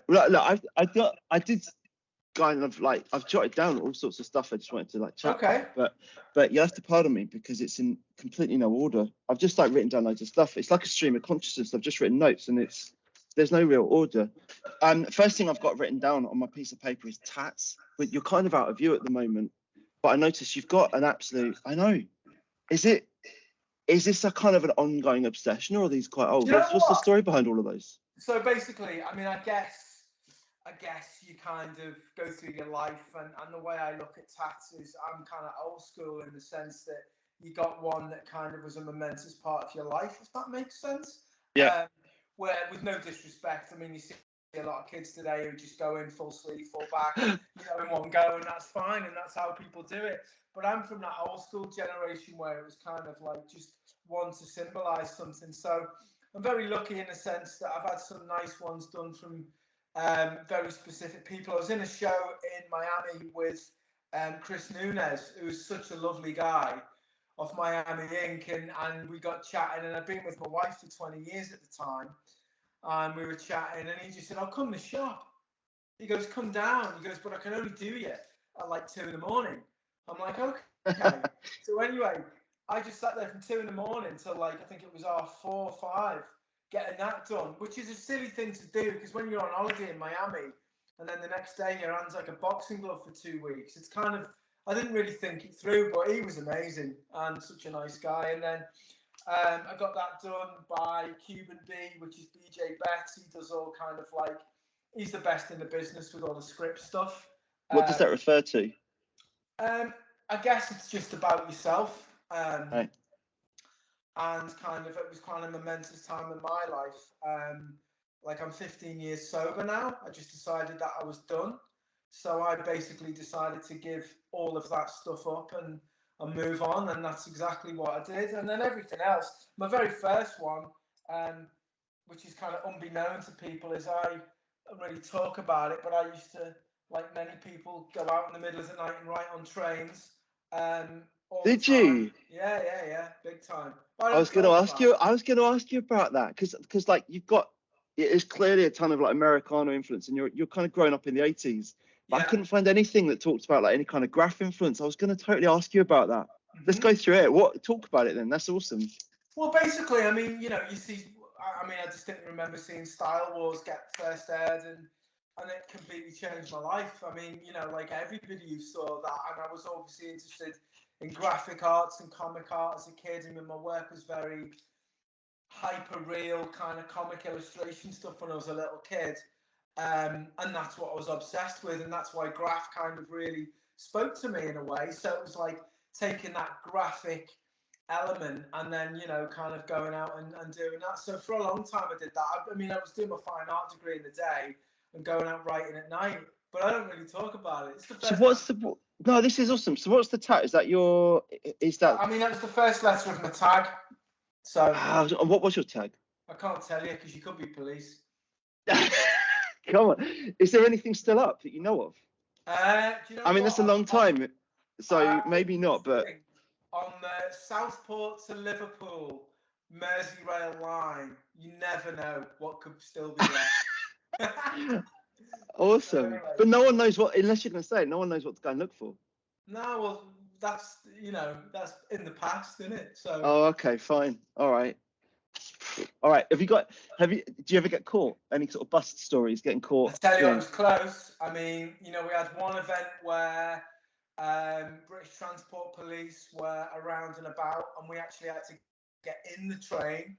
Look, I did kind of like, I've jotted down all sorts of stuff I just wanted to like chat Okay. about, but you have to pardon me because it's in completely no order. I've just like written down loads of stuff. It's like a stream of consciousness. I've just written notes and there's no real order. First thing I've got written down on my piece of paper is tats, but you're kind of out of view at the moment. But I noticed you've got an absolute, I know, is this a kind of an ongoing obsession, or are these quite old? You know What's the what? story behind all of those? So basically, I mean, I guess you kind of go through your life, and the way I look at tats is I'm kind of old school in the sense that you got one that kind of was a momentous part of your life, if that makes sense. Yeah. Where, with no disrespect, I mean, you see a lot of kids today who just go in full sleeve, full back, in one go, and that's fine, and that's how people do it. But I'm from that old school generation where it was kind of like just one to symbolize something. So I'm very lucky in the sense that I've had some nice ones done from very specific people. I was in a show in Miami with Chris Nunez, who's such a lovely guy, off Miami Inc. And we got chatting, and I'd been with my wife for 20 years at the time. And we were chatting, and he just said, "I'll come to the shop." He goes, "Come down." He goes, "But I can only do you at like 2 a.m. I'm like, "Okay." So anyway, I just sat there from 2 a.m. till like, I think it was 4 or 5, getting that done, which is a silly thing to do because when you're on holiday in Miami and then the next day your hand's like a boxing glove for 2 weeks, it's kind of, I didn't really think it through, but he was amazing and such a nice guy. And then I got that done by Cuban B, which is BJ Betts. He does all kind of like, he's the best in the business with all the script stuff. What does that refer to? I guess it's just about yourself. Right. And kind of, it was kind of a momentous time in my life. Like I'm 15 years sober now. I just decided that I was done. So I basically decided to give all of that stuff up and move on. And that's exactly what I did. And then everything else, my very first one, which is kind of unbeknown to people, is I don't really talk about it, but I used to, like many people, go out in the middle of the night and write on trains. Did you? Yeah, big time. I was going to ask you about that because like you've got, it's clearly a ton of like Americana influence, and you're kind of growing up in the 80s. But I couldn't find anything that talked about like any kind of graff influence. I was going to totally ask you about that. Let's go through it. Talk about it then. That's awesome. Well, basically, I mean, you see, I distinctly remember seeing Style Wars get first aired, and it completely changed my life. I mean, like everybody who saw that, and I was obviously interested in graphic arts and comic art as a kid. I mean, my work was very hyper real kind of comic illustration stuff when I was a little kid. And that's what I was obsessed with, and that's why graff kind of really spoke to me in a way. So it was like taking that graphic element and then, kind of going out and doing that. So for a long time I did that. I mean, I was doing my fine art degree in the day and going out writing at night, but I don't really talk about it. It's the first no, this is awesome. So what's the tag? Is that I mean, that was the first letter of my tag. So what was your tag? I can't tell you because you could be police. Come on. Is there anything still up that you know of? I mean, that's a long time, so maybe not, but... On the Southport to Liverpool Merseyrail line, you never know what could still be there. Awesome. Anyway. But no one knows what, unless you're going to say it, no one knows what to go and look for. No, well, that's, that's in the past, isn't it? So. Oh, okay, fine. All right. Do you ever get caught? Any sort of bust stories getting caught? I tell you, it was close. I mean, we had one event where British Transport Police were around and about, and we actually had to get in the train.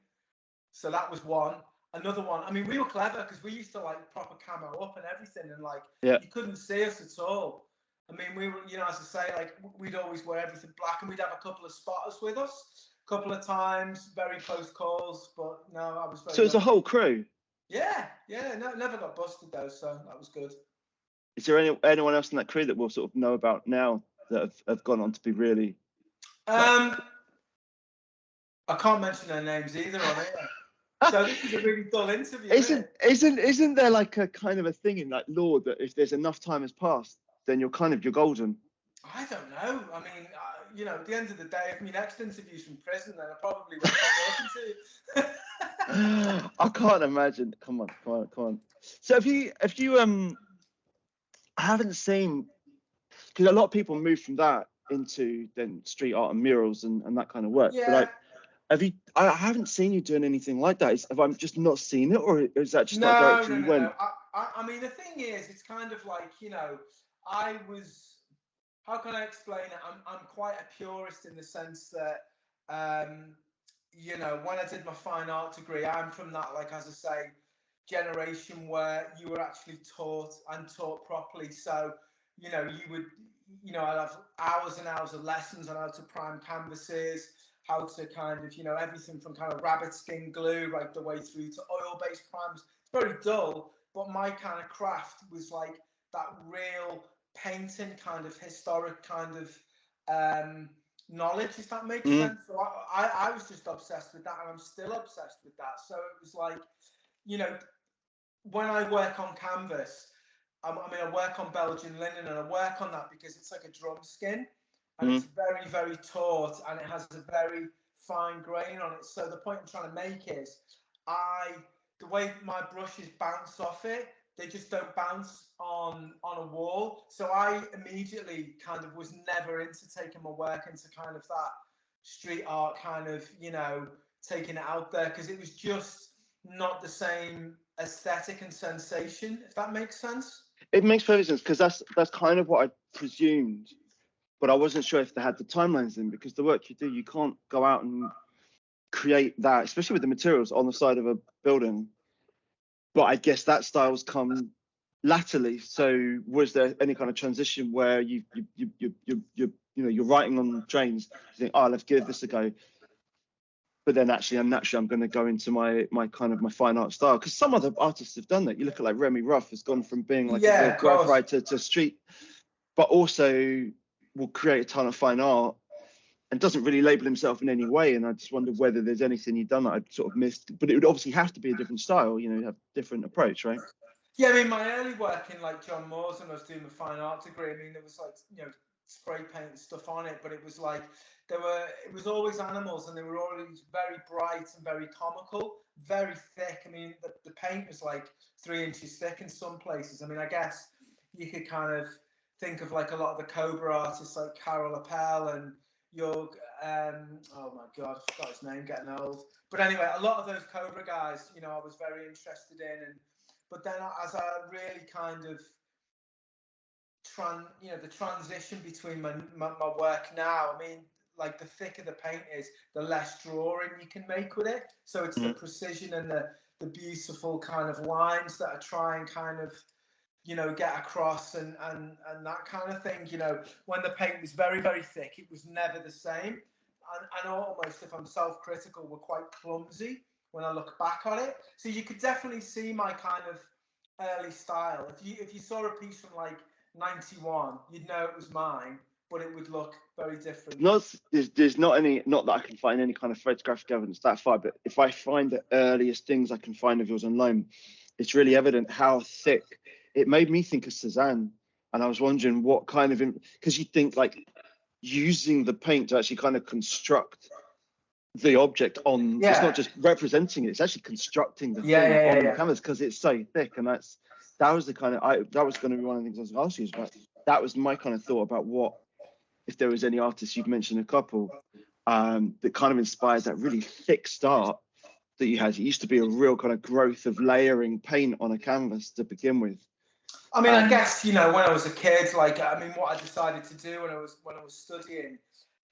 So that was one. Another one, I mean, we were clever because we used to like proper camo up and everything, and like you couldn't see us at all. I mean, we were, as I say, like we'd always wear everything black, and we'd have a couple of spotters with us. Couple of times, very close calls, but no, I was very. So it's a whole crew. Yeah, no, never got busted though, so that was good. Is there anyone else in that crew that we'll sort of know about now that have gone on to be really? I can't mention their names either on it. So this is a really dull interview. Isn't there like a kind of a thing in like law that if there's enough time has passed, then you're golden? I don't know. I mean, you know, at the end of the day, if my next interview's from prison, then I probably won't be talking to you. I can't imagine. Come on. So have you I haven't seen, because a lot of people move from that into then street art and murals and that kind of work. But Yeah. like, have you? I haven't seen you doing anything like that. Have I just not seen it, or is that just not a direction you went? No. I mean, the thing is, it's kind of like, you know, I was. How can I explain it? I'm quite a purist in the sense that, you know, when I did my fine art degree, I'm from that, like, as I say, generation where you were actually taught and taught properly. So, you know, I'd have hours and hours of lessons on how to prime canvases, how to kind of, you know, everything from kind of rabbit skin glue right the way through to oil-based primes. It's very dull, but my kind of craft was like that real painting kind of historic kind of knowledge, if that makes sense. So I was just obsessed with that, and I'm still obsessed with that. So it was like, you know, when I work on canvas, I work on Belgian linen, and I work on that because it's like a drum skin, and it's very, very taut, and it has a very fine grain on it. So the point I'm trying to make is, the way my brushes bounce off it, they just don't bounce on a wall. So I immediately kind of was never into taking my work into kind of that street art kind of, you know, taking it out there, because it was just not the same aesthetic and sensation, if that makes sense. It makes perfect sense, because that's kind of what I presumed, but I wasn't sure if they had the timelines in, because the work you do, you can't go out and create that, especially with the materials on the side of a building. But I guess that style's come latterly. So was there any kind of transition where you're writing on trains, you think, oh, let's give this a go, but then actually I'm going to go into my kind of my fine art style? Because some other artists have done that. You look at like Remy Ruff has gone from being like a real graff writer to street, but also will create a ton of fine art and doesn't really label himself in any way. And I just wonder whether there's anything you've done that I've sort of missed. But it would obviously have to be a different style, you know, have a different approach, right? Yeah, I mean, my early work in like John Moore's when I was doing the fine art degree, I mean, there was like, you know, spray paint and stuff on it, but it was like it was always animals, and they were always very bright and very comical, very thick. I mean, the paint was like 3 inches thick in some places. I mean, I guess you could kind of think of like a lot of the Cobra artists like Carol Appel and Jorg, oh my God, I forgot his name, getting old. But anyway, a lot of those Cobra guys, you know, I was very interested in. But then as I really kind of the transition between my work now, I mean, like the thicker the paint is, the less drawing you can make with it. So it's the precision and the beautiful kind of lines that I try and kind of, you know, get across and that kind of thing. You know, when the paint was very, very thick, it was never the same. And almost, if I'm self-critical, we're quite clumsy when I look back on it. So you could definitely see my kind of early style. If you saw a piece from like 91, you'd know it was mine, but it would look very different. There's not that I can find any kind of photographic evidence that far, but if I find the earliest things I can find of yours online, it's really evident how thick. It made me think of Cézanne, and I was wondering what kind of, because you think like using the paint to actually kind of construct the object on, it's not just representing it, it's actually constructing the thing on the canvas, because it's so thick. And that was the kind of, that was going to be one of the things I was going to ask you about. That was my kind of thought about what, if there was any artists, you've mentioned a couple, that kind of inspired that really thick start that you had. It used to be a real kind of growth of layering paint on a canvas to begin with. I mean, I guess, you know, when I was a kid, like, I mean, what I decided to do when I was studying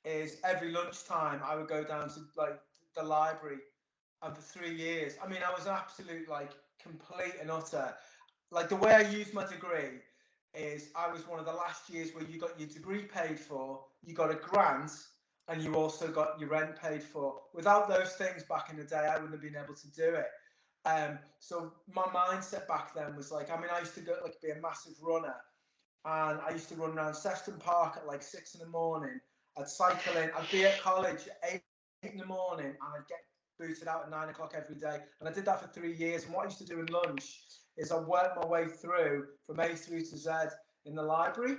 is every lunchtime I would go down to like the library, and for 3 years, I mean, I was absolute like complete and utter, like the way I used my degree is I was one of the last years where you got your degree paid for, you got a grant, and you also got your rent paid for. Without those things back in the day, I wouldn't have been able to do it. So my mindset back then was like, I mean, I used to go like be a massive runner, and I used to run around Sefton Park at like 6 in the morning. I'd cycle in. I'd be at college at 8 in the morning, and I'd get booted out at 9 o'clock every day. And I did that for 3 years. And what I used to do in lunch is I worked my way through from A through to Z in the library.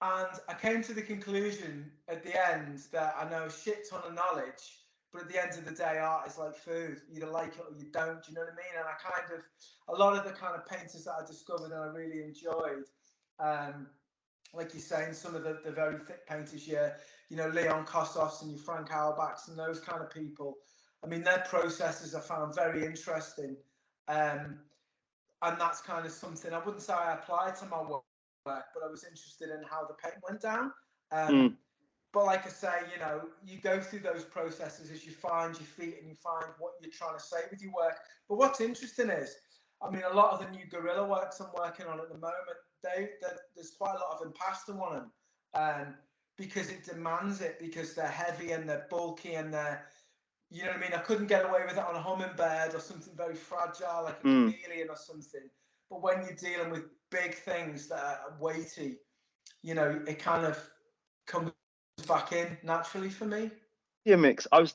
And I came to the conclusion at the end that I know a shit ton of knowledge, but at the end of the day, art is like food. You either like it or you don't. Do you know what I mean? And I kind of, a lot of the kind of painters that I discovered and I really enjoyed, like you're saying, some of the very thick painters, you know, Leon Kossoffs and your Frank Auerbachs and those kind of people. I mean, their processes I found very interesting. And that's kind of something I wouldn't say I applied to my work, but I was interested in how the paint went down. But like I say, you know, you go through those processes as you find your feet and you find what you're trying to say with your work. But what's interesting is, I mean, a lot of the new guerrilla works I'm working on at the moment, there's quite a lot of impasto on them, because it demands it, because they're heavy and they're bulky and they're, you know what I mean? I couldn't get away with it on a hummingbird or something very fragile like a chameleon or something. But when you're dealing with big things that are weighty, you know, it kind of comes back in naturally for me. Yeah, Mix. I was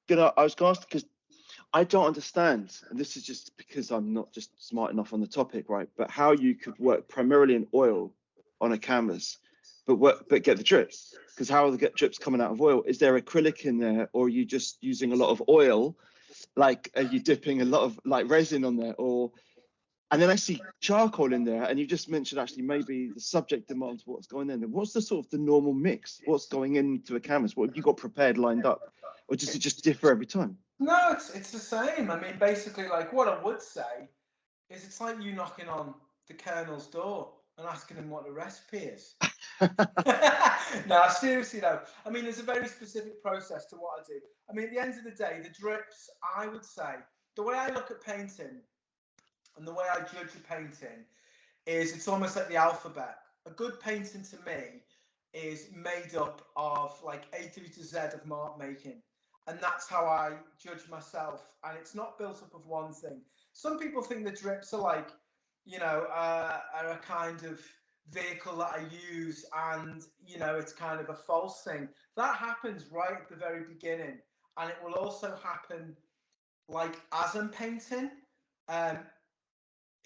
gonna ask because I don't understand, and this is just because I'm not just smart enough on the topic, right? But how you could work primarily in oil on a canvas, but get the drips? Because how are the drips coming out of oil? Is there acrylic in there, or are you just using a lot of oil? Like, are you dipping a lot of like resin on there, or? And then I see charcoal in there, and you just mentioned actually maybe the subject demands what's going in there. What's the sort of the normal mix? What's going into a canvas? What have you got prepared, lined up, or does it just differ every time? No, it's the same. I mean, basically, like what I would say is it's like you knocking on the Colonel's door and asking him what the recipe is. No, seriously though. I mean, there's a very specific process to what I do. I mean, at the end of the day, the drips, I would say, the way I look at painting and the way I judge a painting is it's almost like the alphabet. A good painting to me is made up of like A through to Z of mark making. And that's how I judge myself. And it's not built up of one thing. Some people think the drips are like, you know, are a kind of vehicle that I use, and you know, it's kind of a false thing. That happens right at the very beginning, and it will also happen like as I'm painting. Um,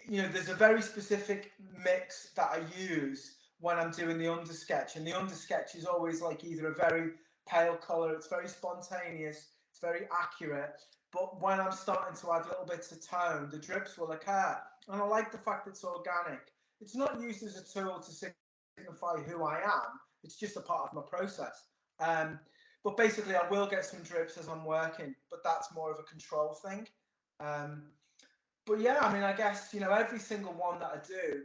you know, there's a very specific mix that I use when I'm doing the undersketch, and the undersketch is always like either a very pale color, it's very spontaneous, it's very accurate. But when I'm starting to add little bits of tone, the drips will occur. And I like the fact it's organic. It's not used as a tool to signify who I am. It's just a part of my process. But basically, I will get some drips as I'm working, but that's more of a control thing. Um, but yeah, I mean, I guess, you know, every single one that I do,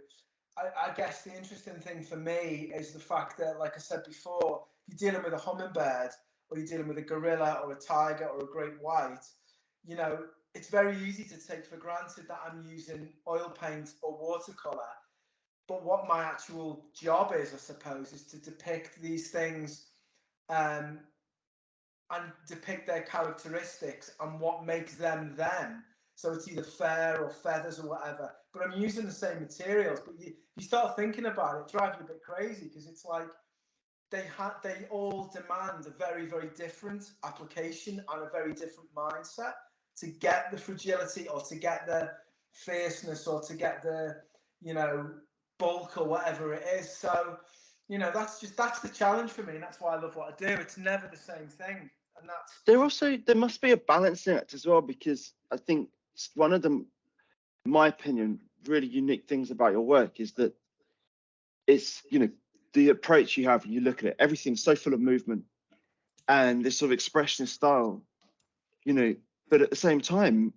I guess the interesting thing for me is the fact that, like I said before, you're dealing with a hummingbird, or you're dealing with a gorilla or a tiger or a great white, you know, it's very easy to take for granted that I'm using oil paint or watercolor. But what my actual job is, I suppose, is to depict these things, um, and depict their characteristics and what makes them them. So it's either fur or feathers or whatever. But I'm using the same materials. But you start thinking about it, it drives you a bit crazy, because it's like they all demand a very, very different application and a very different mindset to get the fragility, or to get the fierceness, or to get the, you know, bulk or whatever it is. So, you know, that's the challenge for me, and that's why I love what I do. It's never the same thing, and that's There must be a balancing act as well, because I think one of the, in my opinion, really unique things about your work is that it's, you know, the approach you have, you look at it, everything's so full of movement and this sort of expressionist style, you know, but at the same time,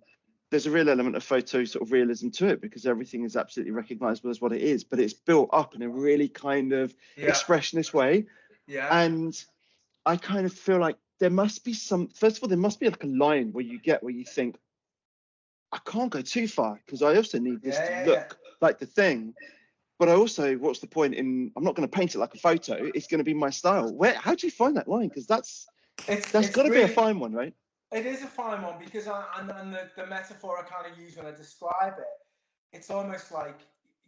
there's a real element of photo sort of realism to it, because everything is absolutely recognizable as what it is, but it's built up in a really kind of expressionist way. yeah. And I kind of feel like there must be first of all, there must be like a line where you think, I can't go too far, because I also need this to look like the thing. But I also, what's the point in, I'm not going to paint it like a photo. It's going to be my style. How do you find that line? Because that's It's got to be a really, fine one, right? it is a fine one, because and the metaphor I kind of use when I describe it, it's almost like,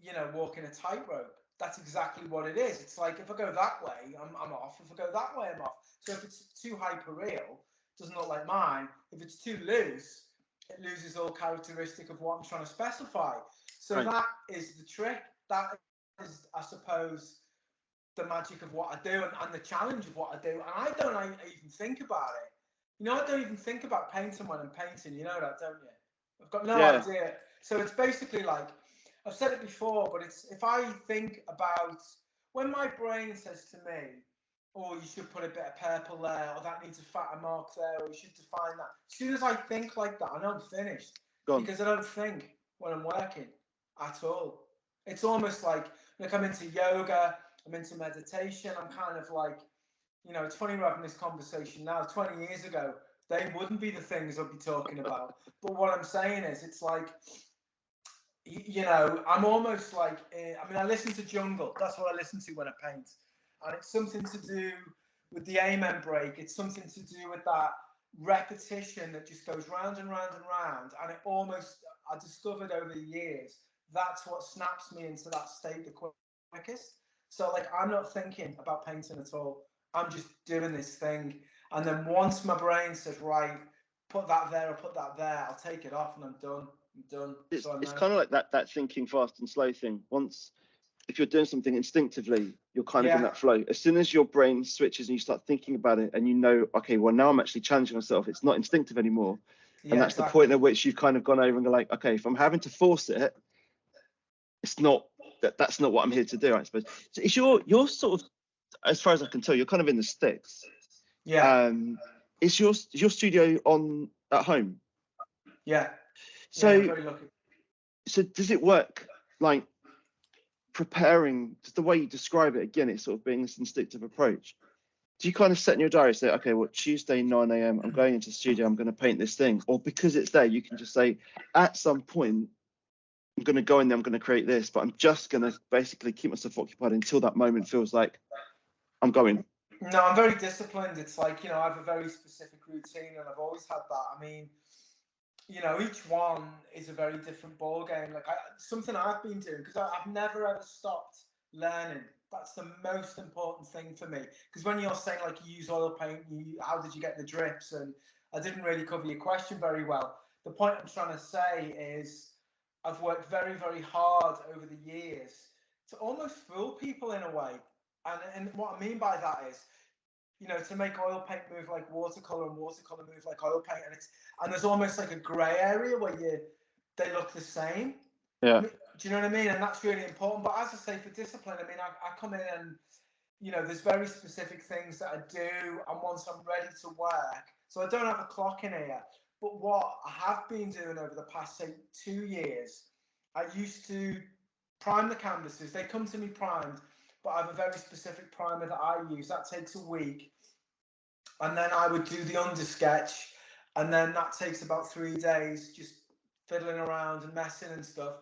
you know, walking a tightrope. That's exactly what it is. It's like, if I go that way, I'm off. If I go that way, I'm off. So if it's too hyperreal, it doesn't look like mine. If it's too loose, it loses all characteristic of what I'm trying to specify. So Right. that is the trick. That is, I suppose, the magic of what I do and the challenge of what I do. And I don't even think about it. You know, I don't even think about painting when I'm painting. You know that, don't you? I've got no Yeah. idea. So it's basically like, I've said it before, but it's if I think about when my brain says to me, oh, you should put a bit of purple there, or that needs a fatter mark there, or you should define that. As soon as I think like that, I know I'm finished. Gone. Because I don't think when I'm working at all. It's almost like I'm into yoga, I'm into meditation, I'm kind of like, you know, it's funny we're having this conversation now. 20 years ago, they wouldn't be the things I'd be talking about. But what I'm saying is, it's like, you know, I'm almost like, I mean, I listen to jungle. That's what I listen to when I paint. And it's something to do with the amen break. It's something to do with that repetition that just goes round and round and round. And it almost, I discovered over the years, that's what snaps me into that state the quickest. So, like, I'm not thinking about painting at all. I'm just doing this thing. And then once my brain says, right, put that there or put that there, I'll take it off and I'm done. It's, So it's kind of like that thinking fast and slow thing. Once, if you're doing something instinctively, you're kind of in that flow. As soon as your brain switches and you start thinking about it and you know, okay, well, now I'm actually challenging myself. It's not instinctive anymore. And that's the point at which you've kind of gone over and go like, okay, if I'm having to force it, it's not, that's not what I'm here to do, I suppose. So it's your sort of, as far as I can tell, you're kind of in the sticks. Yeah. Is your studio on at home? Yeah. So, I'm very lucky. So does it work like preparing, just the way you describe it again, it's sort of being this instinctive approach? Do you kind of set in your diary, say, okay, well, Tuesday 9 a.m. I'm going into the studio, I'm going to paint this thing, or because it's there, you can just say, at some point, I'm going to go in there, I'm going to create this, but I'm just going to basically keep myself occupied until that moment feels like I'm going. No, I'm very disciplined. It's like, you know, I have a very specific routine and I've always had that. I mean, you know, each one is a very different ball game. Like something I've been doing, because I've never ever stopped learning. That's the most important thing for me. Because when you're saying like you use oil paint, how did you get the drips? And I didn't really cover your question very well. The point I'm trying to say is I've worked very, very hard over the years to almost fool people in a way. And what I mean by that is, you know, to make oil paint move like watercolor and watercolor move like oil paint, and there's almost like a grey area where they look the same. Yeah. I mean, do you know what I mean? And that's really important. But as I say, for discipline, I mean, I come in and, you know, there's very specific things that I do, and once I'm ready to work, so I don't have a clock in here. But what I have been doing over the past, say, 2 years, I used to prime the canvases. They come to me primed, but I have a very specific primer that I use. That takes a week. And then I would do the undersketch, and then that takes about 3 days, just fiddling around and messing and stuff.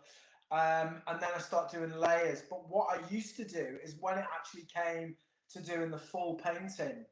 And then I start doing layers. But what I used to do is when it actually came to doing the full painting,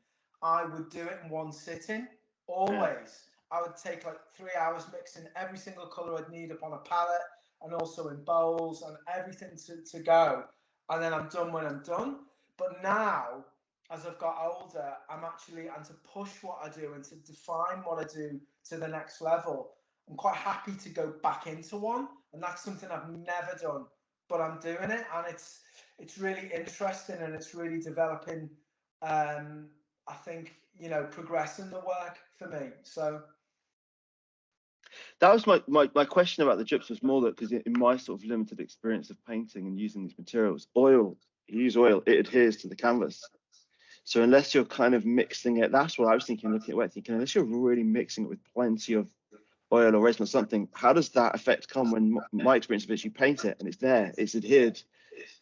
I would do it in one sitting, always. I would take like 3 hours mixing every single colour I'd need upon a palette and also in bowls and everything to go. And then I'm done when I'm done. But now, as I've got older, and to push what I do and to define what I do to the next level, I'm quite happy to go back into one. And that's something I've never done, but I'm doing it. And it's really interesting and it's really developing, I think, you know, progressing the work for me. So that was my question about the drips was more that because in my sort of limited experience of painting and using these materials, you use oil, it adheres to the canvas. So unless you're kind of mixing it, that's what I was thinking, looking at wet, thinking, unless you're really mixing it with plenty of oil or resin or something, how does that effect come when my experience of it is you paint it and it's there, it's adhered.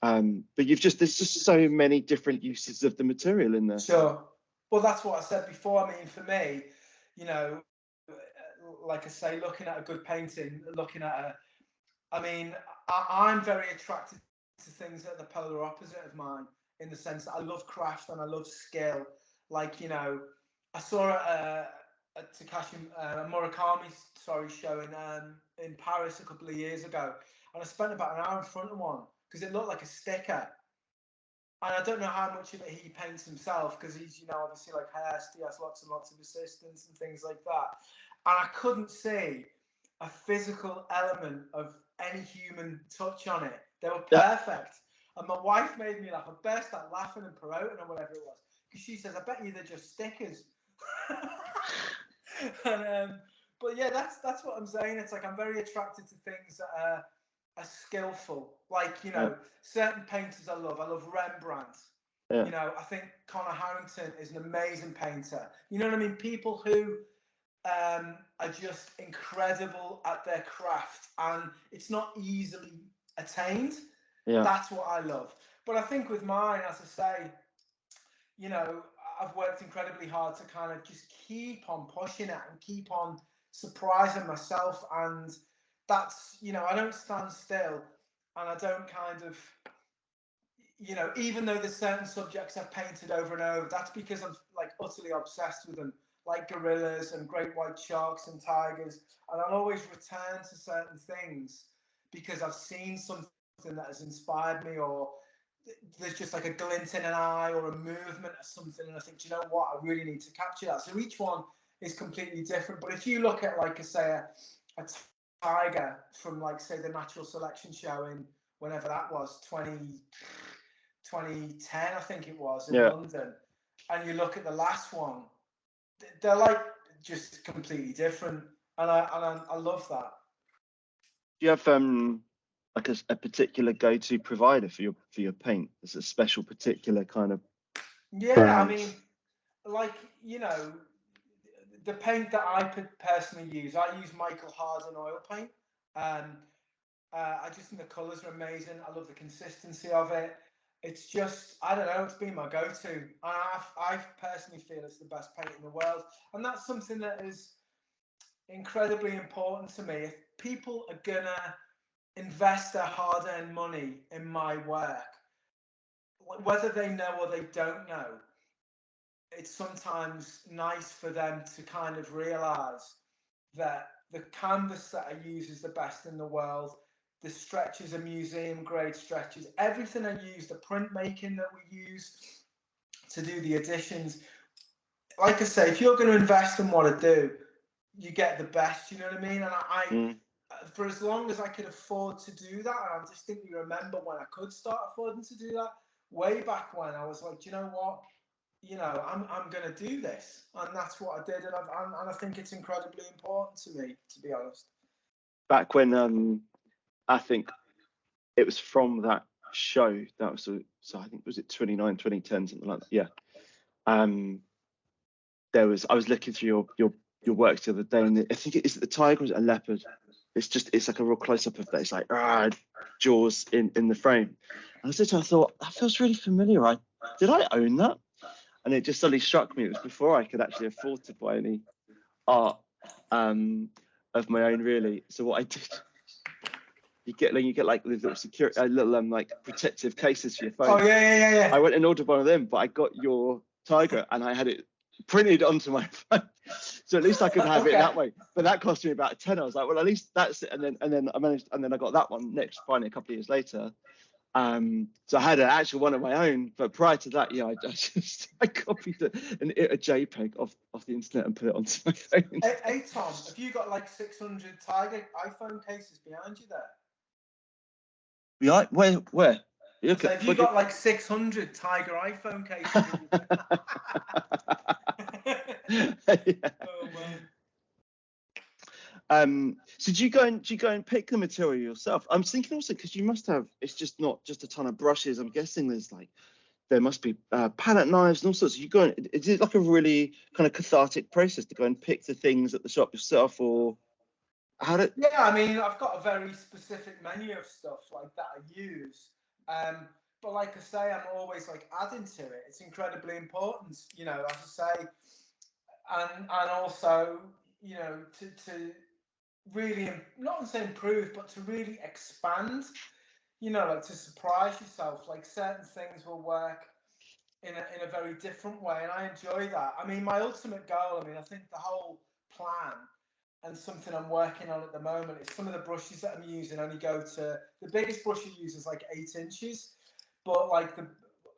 But there's just so many different uses of the material in there. Sure. Well, that's what I said before. I mean, for me, you know, like I say, looking at a good painting, I'm very attracted to things that are the polar opposite of mine, in the sense that I love craft and I love skill. Like, you know, I saw a Takashi Murakami show in Paris a couple of years ago, and I spent about an hour in front of one because it looked like a sticker. And I don't know how much of it he paints himself, because he's, you know, obviously like Hurst, he has lots and lots of assistants and things like that. And I couldn't see a physical element of any human touch on it. They were perfect. And my wife made me laugh. I burst out laughing and promoting or whatever it was. Because she says, I bet you they're just stickers. and, but yeah, that's what I'm saying. It's like I'm very attracted to things that are skillful. Like, you know, certain painters I love Rembrandt. Yeah. You know, I think Connor Harrington is an amazing painter. You know what I mean? People who are just incredible at their craft, and it's not easily attained. Yeah. That's what I love. But I think with mine, as I say, you know, I've worked incredibly hard to kind of just keep on pushing it and keep on surprising myself. And that's, you know, I don't stand still, and I don't kind of, you know, even though there's certain subjects I've painted over and over, that's because I'm like utterly obsessed with them, like gorillas and great white sharks and tigers. And I'll always return to certain things because I've seen something that has inspired me, or there's just like a glint in an eye or a movement or something. And I think, do you know what? I really need to capture that. So each one is completely different. But if you look at, like, say, a tiger from, like, say, the Natural Selection Show in whenever that was, 2010, I think it was, in London, and you look at the last one, they're like just completely different, and I love that. Do you have like a particular go-to provider for your paint? There's a special particular kind of brand? I mean, like, you know, the paint that I personally use, I use Michael Harden oil paint. I just think the colours are amazing. I love the consistency of it. It's just, I don't know, it's been my go-to. And I personally feel it's the best paint in the world. And that's something that is incredibly important to me. If people are going to invest their hard-earned money in my work, whether they know or they don't know, it's sometimes nice for them to kind of realise that the canvas that I use is the best in the world. The stretches are museum grade stretches. Everything I use, the printmaking that we use to do the additions. Like I say, if you're going to invest in what I do, you get the best, you know what I mean? And I for as long as I could afford to do that, and I distinctly remember when I could start affording to do that, way back when I was like, do you know what? You know, I'm going to do this, and that's what I did, and I think it's incredibly important to me, to be honest. Back when I think it was from that show, that was so I think, was it 2010, something like that? Yeah. I was looking through your work the other day, and I think is it the tiger or is it a leopard? It's like a real close up of that. It's like jaws in the frame. And I thought, that feels really familiar. Did I own that? And it just suddenly struck me. It was before I could actually afford to buy any art of my own, really. So what I did, you get like these little security, like protective cases for your phone. Oh yeah. I went and ordered one of them, but I got your tiger and I had it printed onto my phone, so at least I could have it that way. But that cost me about 10. I was like, well, at least that's it. And then I managed, and then I got that one next, finally, a couple of years later. So I had an actual one of my own, but prior to that, I copied a JPEG off the internet and put it onto my phone. Hey Tom, have you got like 600 Tiger iPhone cases behind you there? Yeah, where? So have you got like 600 Tiger iPhone cases? Yeah. Oh man. So do you go and pick the material yourself? I'm thinking also, because you must have, it's just not just a ton of brushes. I'm guessing there must be palette knives and all sorts. You go and, is it like a really kind of cathartic process to go and pick the things at the shop yourself, or how did? Yeah, I mean, I've got a very specific menu of stuff like that I use. But like I say, I'm always like adding to it. It's incredibly important, you know, as I say, and also, you know, to really, not to say improve, but to really expand, you know, like to surprise yourself. Like certain things will work in a very different way, and I enjoy that. I mean, my ultimate goal, I think the whole plan and something I'm working on at the moment is some of the brushes that I'm using only go to, the biggest brush you use is like 8 inches, but like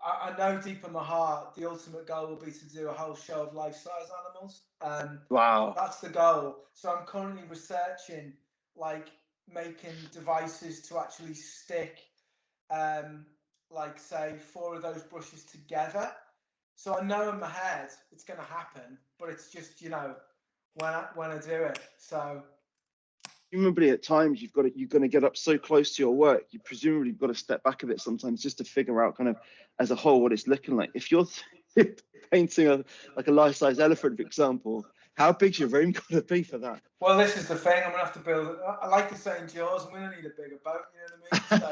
I know deep in my heart the ultimate goal will be to do a whole show of life-size animals. Wow. That's the goal. So I'm currently researching, like, making devices to actually stick like say 4 of those brushes together. So I know in my head it's going to happen, but it's just, you know, when I do it. So Presumably at times you're going to get up so close to your work, you presumably got to step back a bit sometimes just to figure out kind of as a whole what it's looking like. If you're painting like a life-size elephant, for example, how big's your room got to be for that? Well, this is the thing. I'm gonna have to build. I like the saying Jaws. I'm gonna need a bigger boat. You know what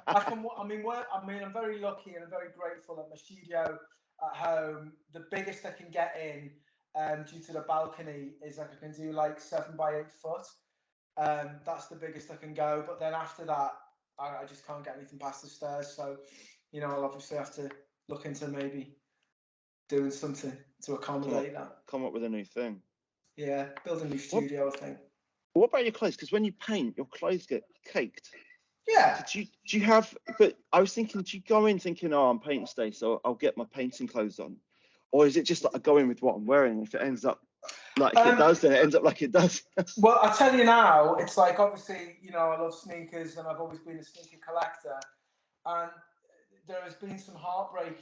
I mean? So I'm very lucky and I'm very grateful that my studio at home, the biggest I can get in, due to the balcony, is like I can do like 7 by 8 foot. That's the biggest I can go. But then after that, I just can't get anything past the stairs. So, you know, I'll obviously have to look into maybe doing something to accommodate that. Come up with a new thing. Yeah, build a new studio, I think. What about your clothes? Because when you paint, your clothes get caked. Yeah. Do you have? But I was thinking, do you go in thinking, oh, I'm painting today, so I'll get my painting clothes on, or is it just like I go in with what I'm wearing? If it ends up like it does, then it ends up like it does. Well, I tell you now, it's like obviously, you know, I love sneakers and I've always been a sneaker collector, and there has been some heartbreak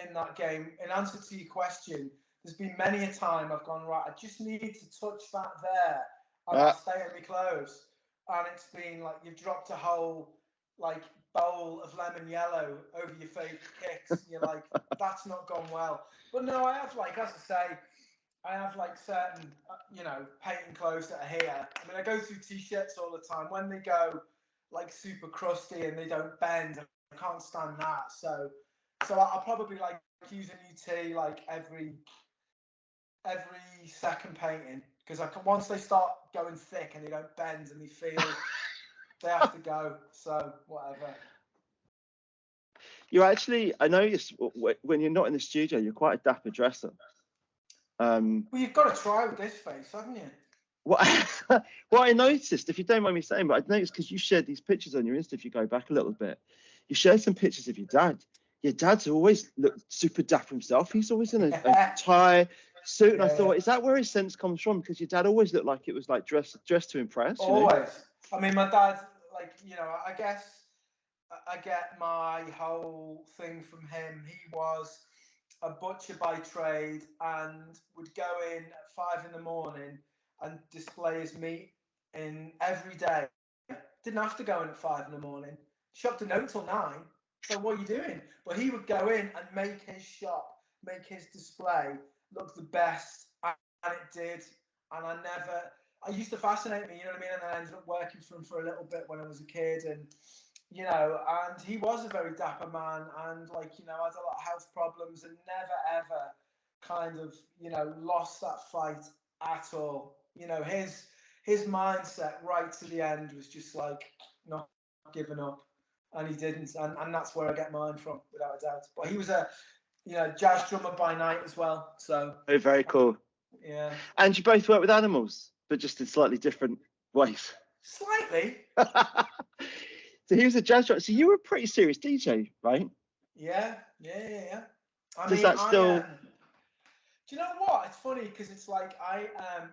in that game. In answer to your question, there's been many a time I've gone, right, I just need to touch that there, and I'll stay in my clothes. And it's been like you've dropped a whole like bowl of lemon yellow over your favourite kicks. And you're like, that's not gone well. But no, I have, like, as I say, I have like certain, you know, painting clothes that are here. I mean, I go through t-shirts all the time. When they go like super crusty and they don't bend, I can't stand that. So I'll probably like use a new tee like every second painting, because I can, once they start going thick and they don't bend and they feel they have to go. So whatever. You're actually, I noticed when you're not in the studio, you're quite a dapper dresser. Well, you've got to try with this face, haven't you? What I noticed, if you don't mind me saying, but I noticed because you shared these pictures on your Insta, if you go back a little bit, you shared some pictures of your dad. Your dad's always looked super dapper himself. He's always in a tie, suit, and I thought, is that where his sense comes from? Because your dad always looked like it was like dressed to impress. Always. You know? I mean, my dad, like, you know, I guess I get my whole thing from him. He was a butcher by trade and would go in at 5 a.m. and display his meat in every day. Didn't have to go in at 5 a.m. Shop didn't open till 9. So what are you doing? But he would go in and make his shop, make his display look the best, and it did. And I used to fascinate me, you know what I mean? And then I ended up working for him for a little bit when I was a kid, and you know, and he was a very dapper man, and like, you know, had a lot of health problems, and never ever kind of, you know, lost that fight at all. You know, his mindset right to the end was just like not giving up, and he didn't, and that's where I get mine from, without a doubt. But he was a, you know, jazz drummer by night as well. So Very cool. Yeah. And you both work with animals, but just in slightly different ways. Slightly. So he was a jazz drummer. So you were a pretty serious DJ, right? Yeah. I Does mean, that still? do you know what? It's funny because it's like I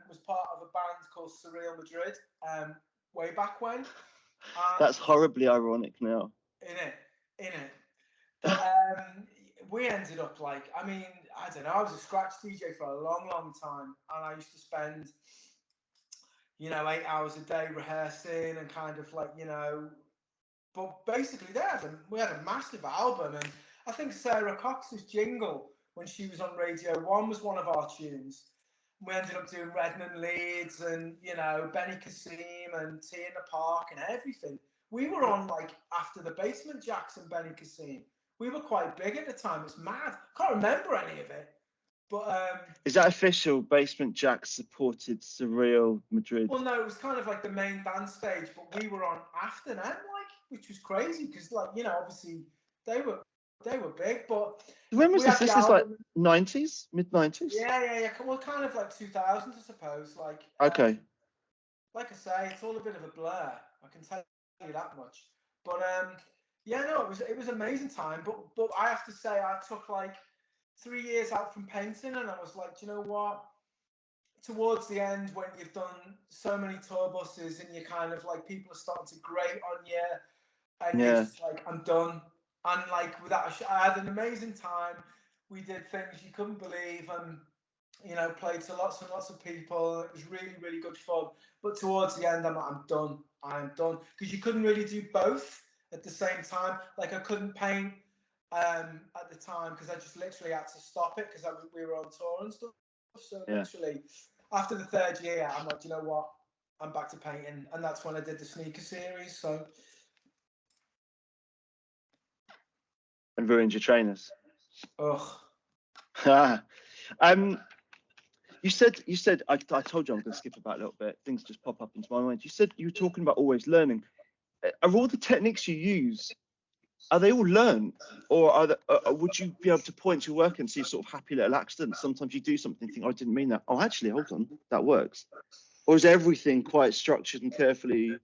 was part of a band called Surreal Madrid way back when. That's horribly ironic now. In it. But we ended up like, I mean, I don't know, I was a scratch DJ for a long, long time, and I used to spend, you know, 8 hours a day rehearsing and kind of like, you know, but basically we had a massive album, and I think Sarah Cox's jingle when she was on Radio 1 was one of our tunes. We ended up doing Redmond Leeds and, you know, Benny Cassim and Tea in the Park and everything. We were on like after the Basement Jacks and Benny Cassim. We were quite big at the time. It's mad. Can't remember any of it. But is that official? Basement Jacks supported Surreal Madrid. Well, no, it was kind of like the main band stage, but we were on after them, like, which was crazy because, like, you know, obviously they were big. But when was this? This is like 90s, mid 90s. Yeah. Well, kind of like 2000s, I suppose. Like, okay. Like I say, it's all a bit of a blur. I can tell you that much. But yeah, no, it was an amazing time. But I have to say, I took like 3 years out from painting, and I was like, do you know what? Towards the end, when you've done so many tour buses and you're kind of like people are starting to grate on you, and you're just like, I'm done. And like I had an amazing time. We did things you couldn't believe, and played to lots and lots of people. It was really, really good fun. But towards the end, I'm done. I'm done, because you couldn't really do both at the same time. Like I couldn't paint at the time because I just literally had to stop it because we were on tour and stuff. So literally, after the third year, I'm like, you know what? I'm back to painting, and that's when I did the sneaker series. So. And ruined your trainers. Ugh. You said I told you I'm going to skip about a little bit. Things just pop up into my mind. You said you were talking about always learning. Are all the techniques you use, are they all learned, or would you be able to point to your work and see sort of happy little accidents? Sometimes you do something and think, oh, I didn't mean that. Oh, actually, hold on, that works. Or is everything quite structured and carefully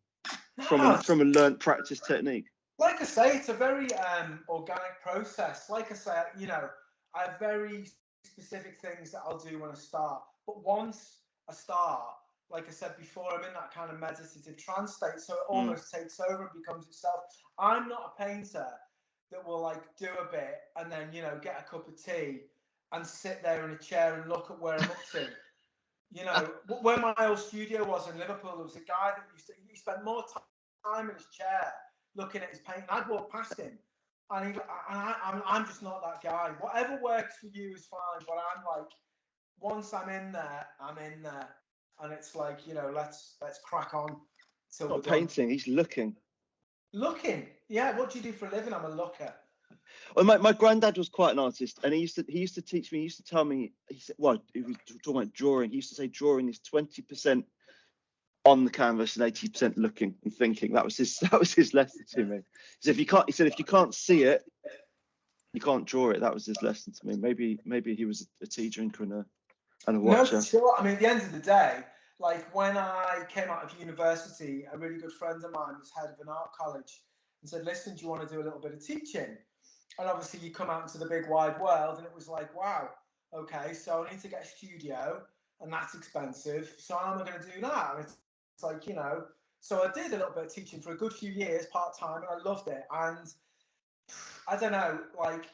from a learned practice technique? Like I say, it's a very organic process. Like I say, I have very specific things that I'll do when I start. But once I start, like I said before, I'm in that kind of meditative trance state, so it almost takes over and becomes itself. I'm not a painter that will like do a bit and then get a cup of tea and sit there in a chair and look at where I'm up to. Where my old studio was in Liverpool, there was a guy that he spent more time in his chair looking at his painting. I'd walk past him, and I'm just not that guy. Whatever works for you is fine, but I'm like, once I'm in there, and it's like, let's crack on. Till not painting, he's looking. Looking, yeah. What do you do for a living? I'm a looker. Well, my granddad was quite an artist, and he used to teach me. He used to tell me. He said, well, he was talking about drawing. He used to say drawing is 20% on the canvas and 80% looking and thinking. That was his lesson to me. He said if you can't see it, you can't draw it. That was his lesson to me. Maybe he was a tea drinker and a watcher. No, sure. I mean, at the end of the day, like when I came out of university, a really good friend of mine was head of an art college and said, listen, do you want to do a little bit of teaching? And obviously you come out into the big wide world, and it was like, wow, okay, so I need to get a studio, and that's expensive. So how am I going to do that? And it's like, so I did a little bit of teaching for a good few years, part-time, and I loved it. And I don't know, like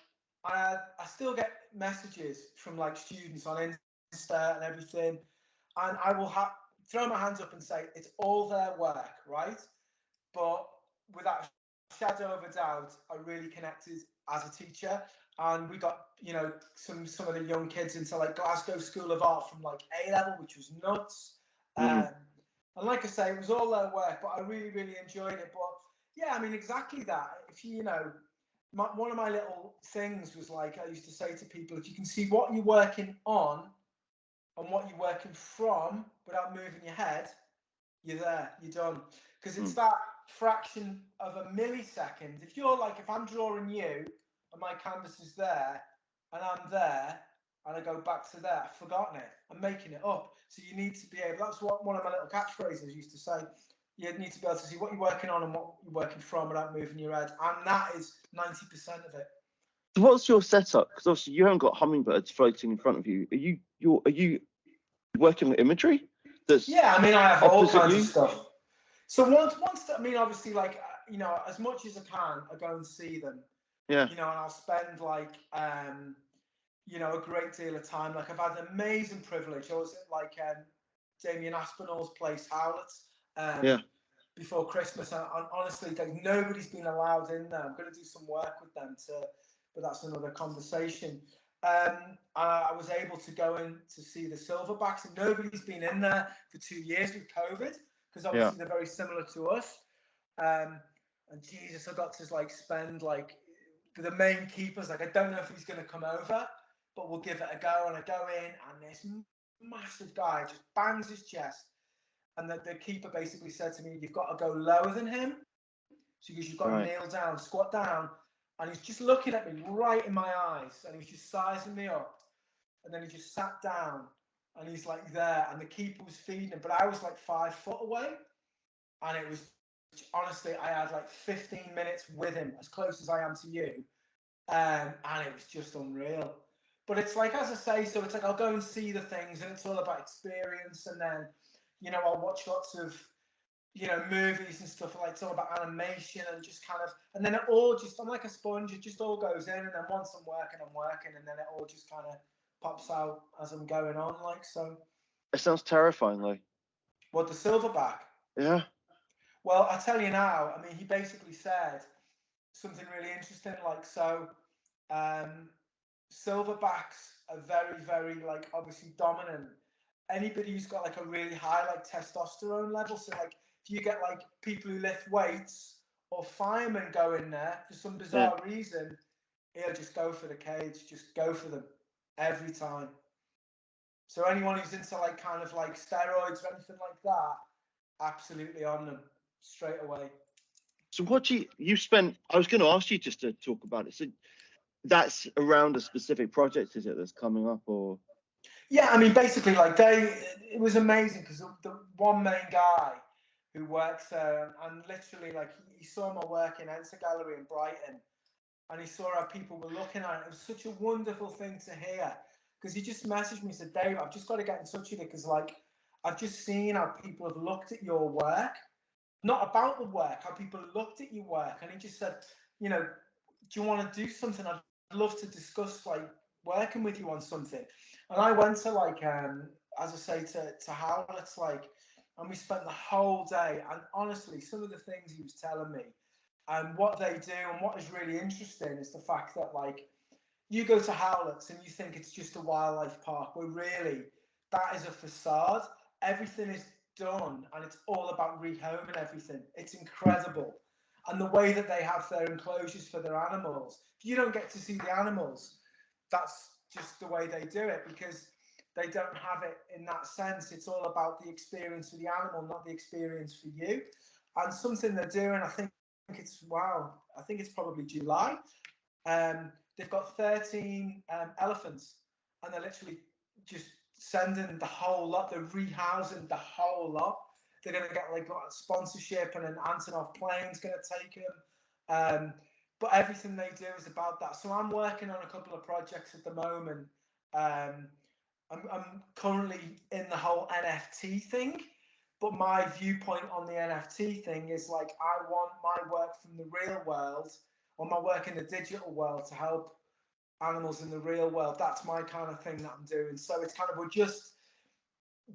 I still get messages from like students on Insta and everything, and I will throw my hands up and say it's all their work, right? But without a shadow of a doubt, I really connected as a teacher, and we got some of the young kids into like Glasgow School of Art from like A level, which was nuts. And like I say, it was all their work, but I really, really enjoyed it. But yeah, I mean, exactly that. If one of my little things was like, I used to say to people, if you can see what you're working on and what you're working from without moving your head, you're there, you're done. Because it's that fraction of a millisecond. If I'm drawing you and my canvas is there and I'm there and I go back to there, I've forgotten it. I'm making it up. So you need to be able, that's what one of my little catchphrases used to say. You need to be able to see what you're working on and what you're working from without moving your head. And that is 90% of it. So what's your setup? Because obviously you haven't got hummingbirds floating in front of you. Are you working with imagery? Yeah, I mean, I have all kinds of stuff. So once, I mean, obviously, like, as much as I can, I go and see them. Yeah. And I'll spend like, a great deal of time. Like, I've had an amazing privilege. I was at like Damien Aspinall's place, Howlett's, before Christmas, and honestly, like, nobody's been allowed in there. I'm going to do some work with them but that's another conversation. I was able to go in to see the Silverbacks, and nobody's been in there for 2 years with COVID, because obviously they're very similar to us. And Jesus, I got to like spend like the main keepers. Like, I don't know if he's going to come over, but we'll give it a go. And I go in, and this massive guy just bangs his chest. And the keeper basically said to me, you've got to go lower than him. So he goes, you've got to kneel down, squat down. And he's just looking at me right in my eyes. And he was just sizing me up. And then he just sat down. And he's like there. And the keeper was feeding him. But I was like 5 foot away. And it was, honestly, I had like 15 minutes with him, as close as I am to you. And it was just unreal. But it's like, as I say, so it's like I'll go and see the things. And it's all about experience. And then, I'll watch lots of, movies and stuff, like it's all about animation and just kind of, and then it all just, I'm like a sponge, it just all goes in, and then once I'm working, and then it all just kind of pops out as I'm going on, like, so. It sounds terrifying, though. What, the silverback? Yeah. Well, I tell you now, I mean, he basically said something really interesting, like, so, silverbacks are very, very, like, obviously dominant. Anybody who's got like a really high like testosterone level, so like if you get like people who lift weights or firemen go in there for some bizarre reason, he'll just go for the cage, just go for them every time. So anyone who's into like kind of like steroids or anything like that, absolutely on them straight away. So what you spent? I was going to ask you just to talk about it. So that's around a specific project, is it, that's coming up, or? Yeah, I mean, basically, like it was amazing because the one main guy who works there, and literally, like, he saw my work in Enter Gallery in Brighton, and he saw how people were looking at it. It was such a wonderful thing to hear, because he just messaged me and said, Dave, I've just got to get in touch with you, because, like, I've just seen how people have looked at your work, not about the work, how people looked at your work, and he just said, do you want to do something? I'd love to discuss, like, working with you on something. And I went to, like, as I say, to Howlett's, like, and we spent the whole day. And honestly, some of the things he was telling me and what they do, and what is really interesting is the fact that, like, you go to Howlett's and you think it's just a wildlife park, where really that is a facade. Everything is done, and it's all about rehoming everything. It's incredible. And the way that they have their enclosures for their animals, if you don't get to see the animals, that's just the way they do it, because they don't have it in that sense. It's all about the experience for the animal, not the experience for you. And something they're doing, I think it's probably July. They've got 13 elephants, and they're literally just sending the whole lot. They're rehousing the whole lot. They're going to get like a sponsorship, and an Antonov plane's going to take them. But everything they do is about that. So I'm working on a couple of projects at the moment. I'm currently in the whole NFT thing, but my viewpoint on the NFT thing is, like, I want my work from the real world, or my work in the digital world, to help animals in the real world. That's my kind of thing that I'm doing. So it's kind of, we're just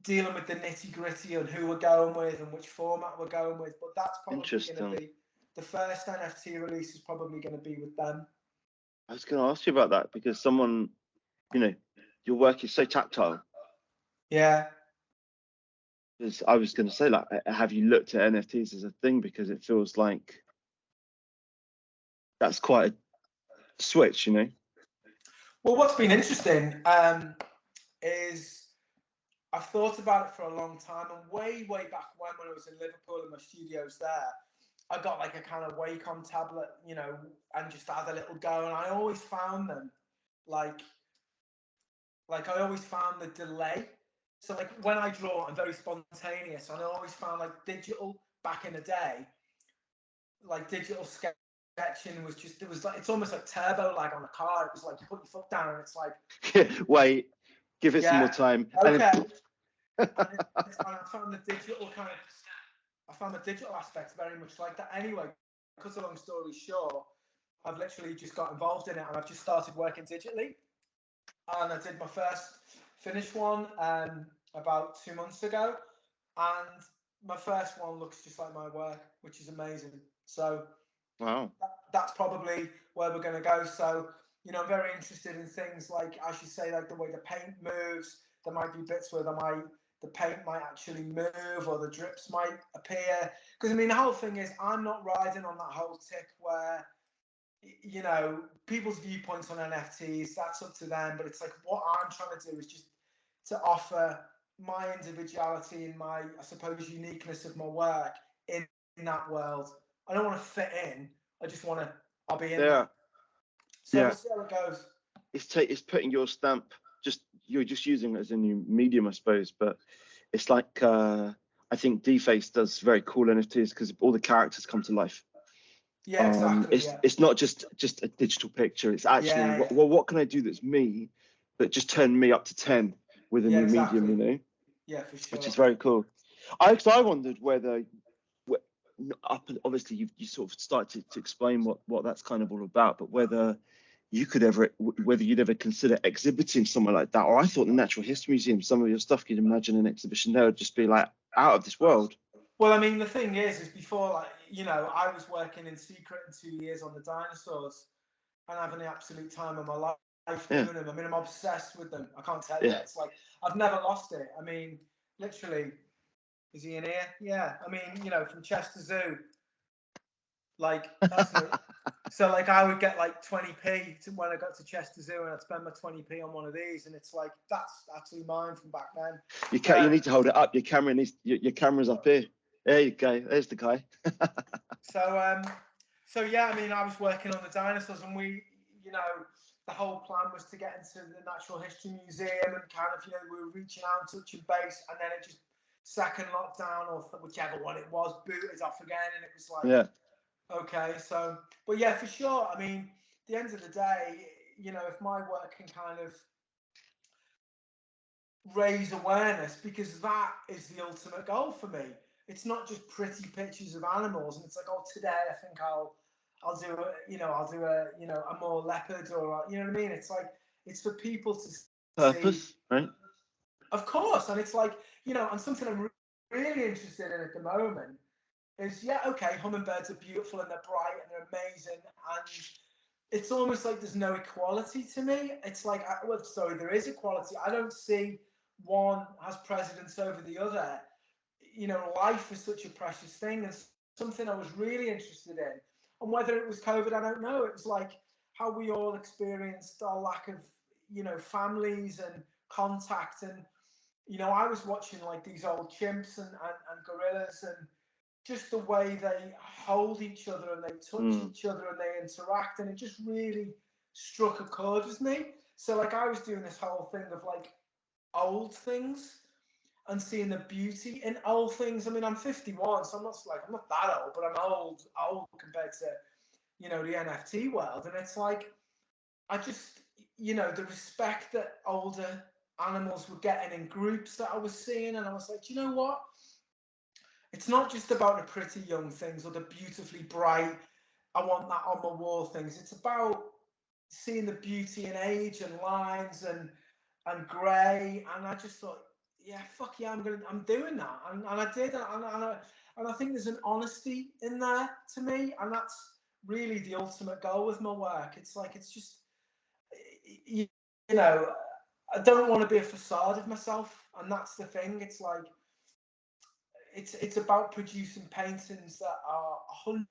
dealing with the nitty gritty on who we're going with and which format we're going with. But that's probably going to be the first NFT release, is probably going to be with them. I was going to ask you about that, because someone, your work is so tactile. Yeah. I was going to say, like, have you looked at NFTs as a thing? Because it feels like that's quite a switch, Well, what's been interesting is I've thought about it for a long time, and way back when I was in Liverpool in my studios there, I got like a kind of Wacom tablet, and just had a little go, and I always found them like I always found the delay. So like when I draw, I'm very spontaneous, and I always found like digital back in the day, like digital sketching was just, it's almost like turbo lag on a car. It was like you put your foot down and it's like wait, give it some more time. Okay. And I found the digital aspect very much like that. Anyway, cut a long story short, I've literally just got involved in it, and I've just started working digitally. And I did my first finished one about 2 months ago, and my first one looks just like my work, which is amazing. So wow, that's probably where we're going to go. So I'm very interested in things like, as you say, like the way the paint moves. There might be bits where the paint might actually move, or the drips might appear. Because I mean, the whole thing is, I'm not riding on that whole tick where, people's viewpoints on NFTs, that's up to them. But it's like, what I'm trying to do is just to offer my individuality and my, I suppose, uniqueness of my work in that world. I don't want to fit in. I just want to, I'll be in there. So we'll see how it goes. It's putting your stamp, you're just using it as a new medium, I suppose. But it's like, I think Deface does very cool NFTs because all the characters come to life. Yeah, exactly. It's not just a digital picture. It's actually, what can I do that's me, that just turn me up to 10 with a new medium, Yeah, for sure. Which is very cool. I wondered whether obviously you sort of started to explain what that's kind of all about, but whether you'd ever consider exhibiting somewhere like that. Or I thought the Natural History Museum, some of your stuff, you'd imagine an exhibition there would just be like out of this world. Well, I mean, the thing is before, like, you know, I was working in secret in 2 years on the dinosaurs and having the absolute time of my life doing them. I mean, I'm obsessed with them. I can't tell you. It's like, I've never lost it. I mean, literally, is he in here? Yeah. I mean, you know, from Chester Zoo, like, that's so, like, I would get like 20p when I got to Chester Zoo, and I'd spend my 20p on one of these, and it's like, that's actually mine from back then. You need to hold it up. Your camera's up here. There you go. There's the guy. So yeah, I mean, I was working on the dinosaurs, and we, you know, the whole plan was to get into the Natural History Museum, and kind of, you know, we were reaching out, touching base, and then it just, second lockdown or whichever one it was, booted off again, and it was like, okay. So, but yeah, for sure. I mean, at the end of the day, you know, if my work can kind of raise awareness, because that is the ultimate goal for me. It's not just pretty pictures of animals, and it's like, oh, today I think I'll do a more leopard, or, you know what I mean? It's like, it's for people to purpose, see, right? Of course. And it's like, you know, and something I'm really interested in at the moment is, yeah, okay, hummingbirds are beautiful and they're bright and they're amazing, and it's almost like there's no equality to me. It's like, well, sorry, there is equality. I don't see one has precedence over the other. You know, life is such a precious thing, and something I was really interested in. And whether it was COVID, I don't know. It was like how we all experienced our lack of, you know, families and contact. And, you know, I was watching like these old chimps and gorillas, and just the way they hold each other and they touch each other and they interact, and it just really struck a chord with me. So, like, I was doing this whole thing of like old things and seeing the beauty in old things. I mean, I'm 51, so I'm not that old, but I'm old compared to, you know, the NFT world. And it's like, I just, you know, the respect that older animals were getting in groups that I was seeing, and I was like, you know what? It's not just about the pretty young things or the beautifully bright, I want that on my wall things. It's about seeing the beauty in age and lines and grey. And I just thought, yeah, fuck yeah, I'm doing that. And I did. And I think there's an honesty in there to me. And that's really the ultimate goal with my work. It's like, it's just, you know, I don't want to be a facade of myself. And that's the thing. It's like, it's about producing paintings that are 100%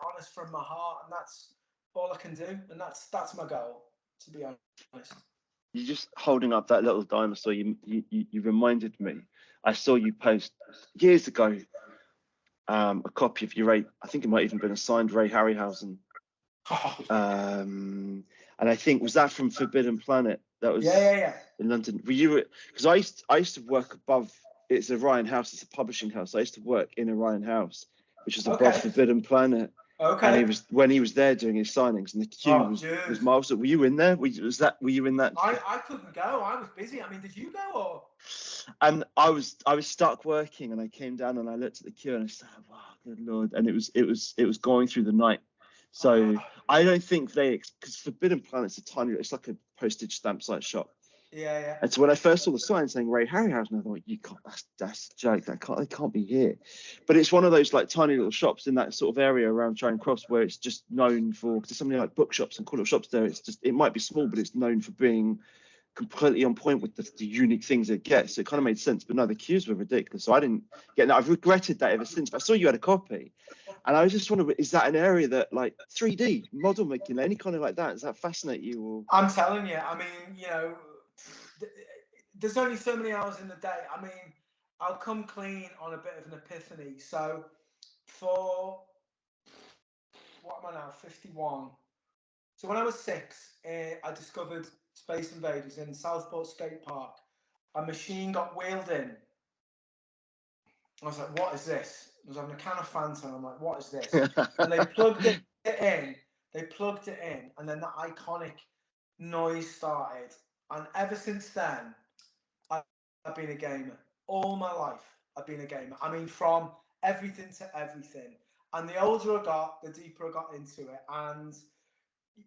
honest from my heart, and that's all I can do, and that's my goal, to be honest. You're just holding up that little dinosaur. You reminded me. I saw you post years ago a copy of your Ray. I think it might even been a signed Ray Harryhausen. And I think, was that from Forbidden Planet? That was yeah. In London. Were you? Because I used to work above. It's Orion House. It's a publishing house. I used to work in Orion House, which was above Forbidden Planet. Okay. And when he was there doing his signings, and the queue was miles. Were you in there? Were you in that? I couldn't go. I was busy. I mean, did you go or? And I was stuck working, and I came down and I looked at the queue and I said, "Wow, good lord!" And it was going through the night. So I don't think because Forbidden Planet's a tiny. It's like a postage stamp size shop. Yeah. And so when I first saw the sign saying Ray Harryhausen, I thought, you can't. That's a joke. They can't be here. But it's one of those like tiny little shops in that sort of area around Charing Cross where it's just known for. Because there's something like bookshops and cool little shops there. It might be small, but it's known for being completely on point with the unique things it gets. So it kind of made sense. But no, the queues were ridiculous. So I didn't get that. I've regretted that ever since. But I saw you had a copy. And I was just wondering, is that an area that, like, 3D model making, any kind of like that, does that fascinate you? Or? I'm telling you, I mean, you know, there's only so many hours in the day. I mean, I'll come clean on a bit of an epiphany. So for, what am I now, 51. So when I was 6, I discovered Space Invaders in Southport Skate Park. A machine got wheeled in. I was like, what is this? I was having a can of Fanta, and I'm like, what is this? And they plugged it in. And then the iconic noise started. And ever since then, I've been a gamer. All my life, I've been a gamer. I mean, from everything to everything. And the older I got, the deeper I got into it. And,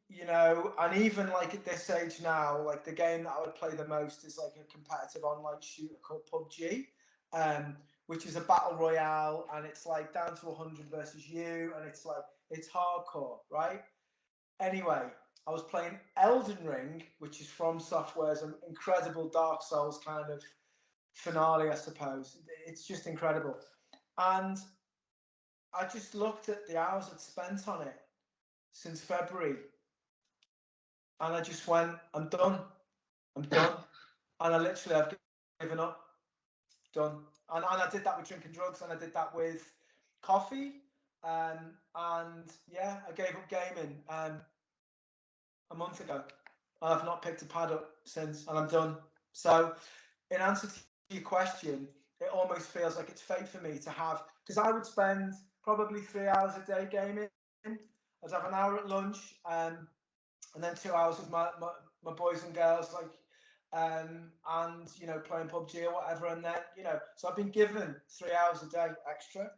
you know, and even like at this age now, like the game that I would play the most is like a competitive online shooter called PUBG, which is a battle royale, and it's like down to 100 versus you, and it's like, it's hardcore, right? Anyway, I was playing Elden Ring, which is from Software's incredible Dark Souls kind of finale, I suppose. It's just incredible. And I just looked at the hours I'd spent on it since February, and I just went, I'm done. I'm done. And I literally have given up. Done. And I did that with drinking drugs, and I did that with coffee. And yeah, I gave up gaming a month ago. I've not picked a pad up since, and I'm done. So, in answer to your question, it almost feels like it's fate for me to have, because I would spend probably 3 hours a day gaming. I'd have an hour at lunch, and then 2 hours with my boys and girls, like, and you know, playing PUBG or whatever, and then, you know, so I've been given 3 hours a day extra,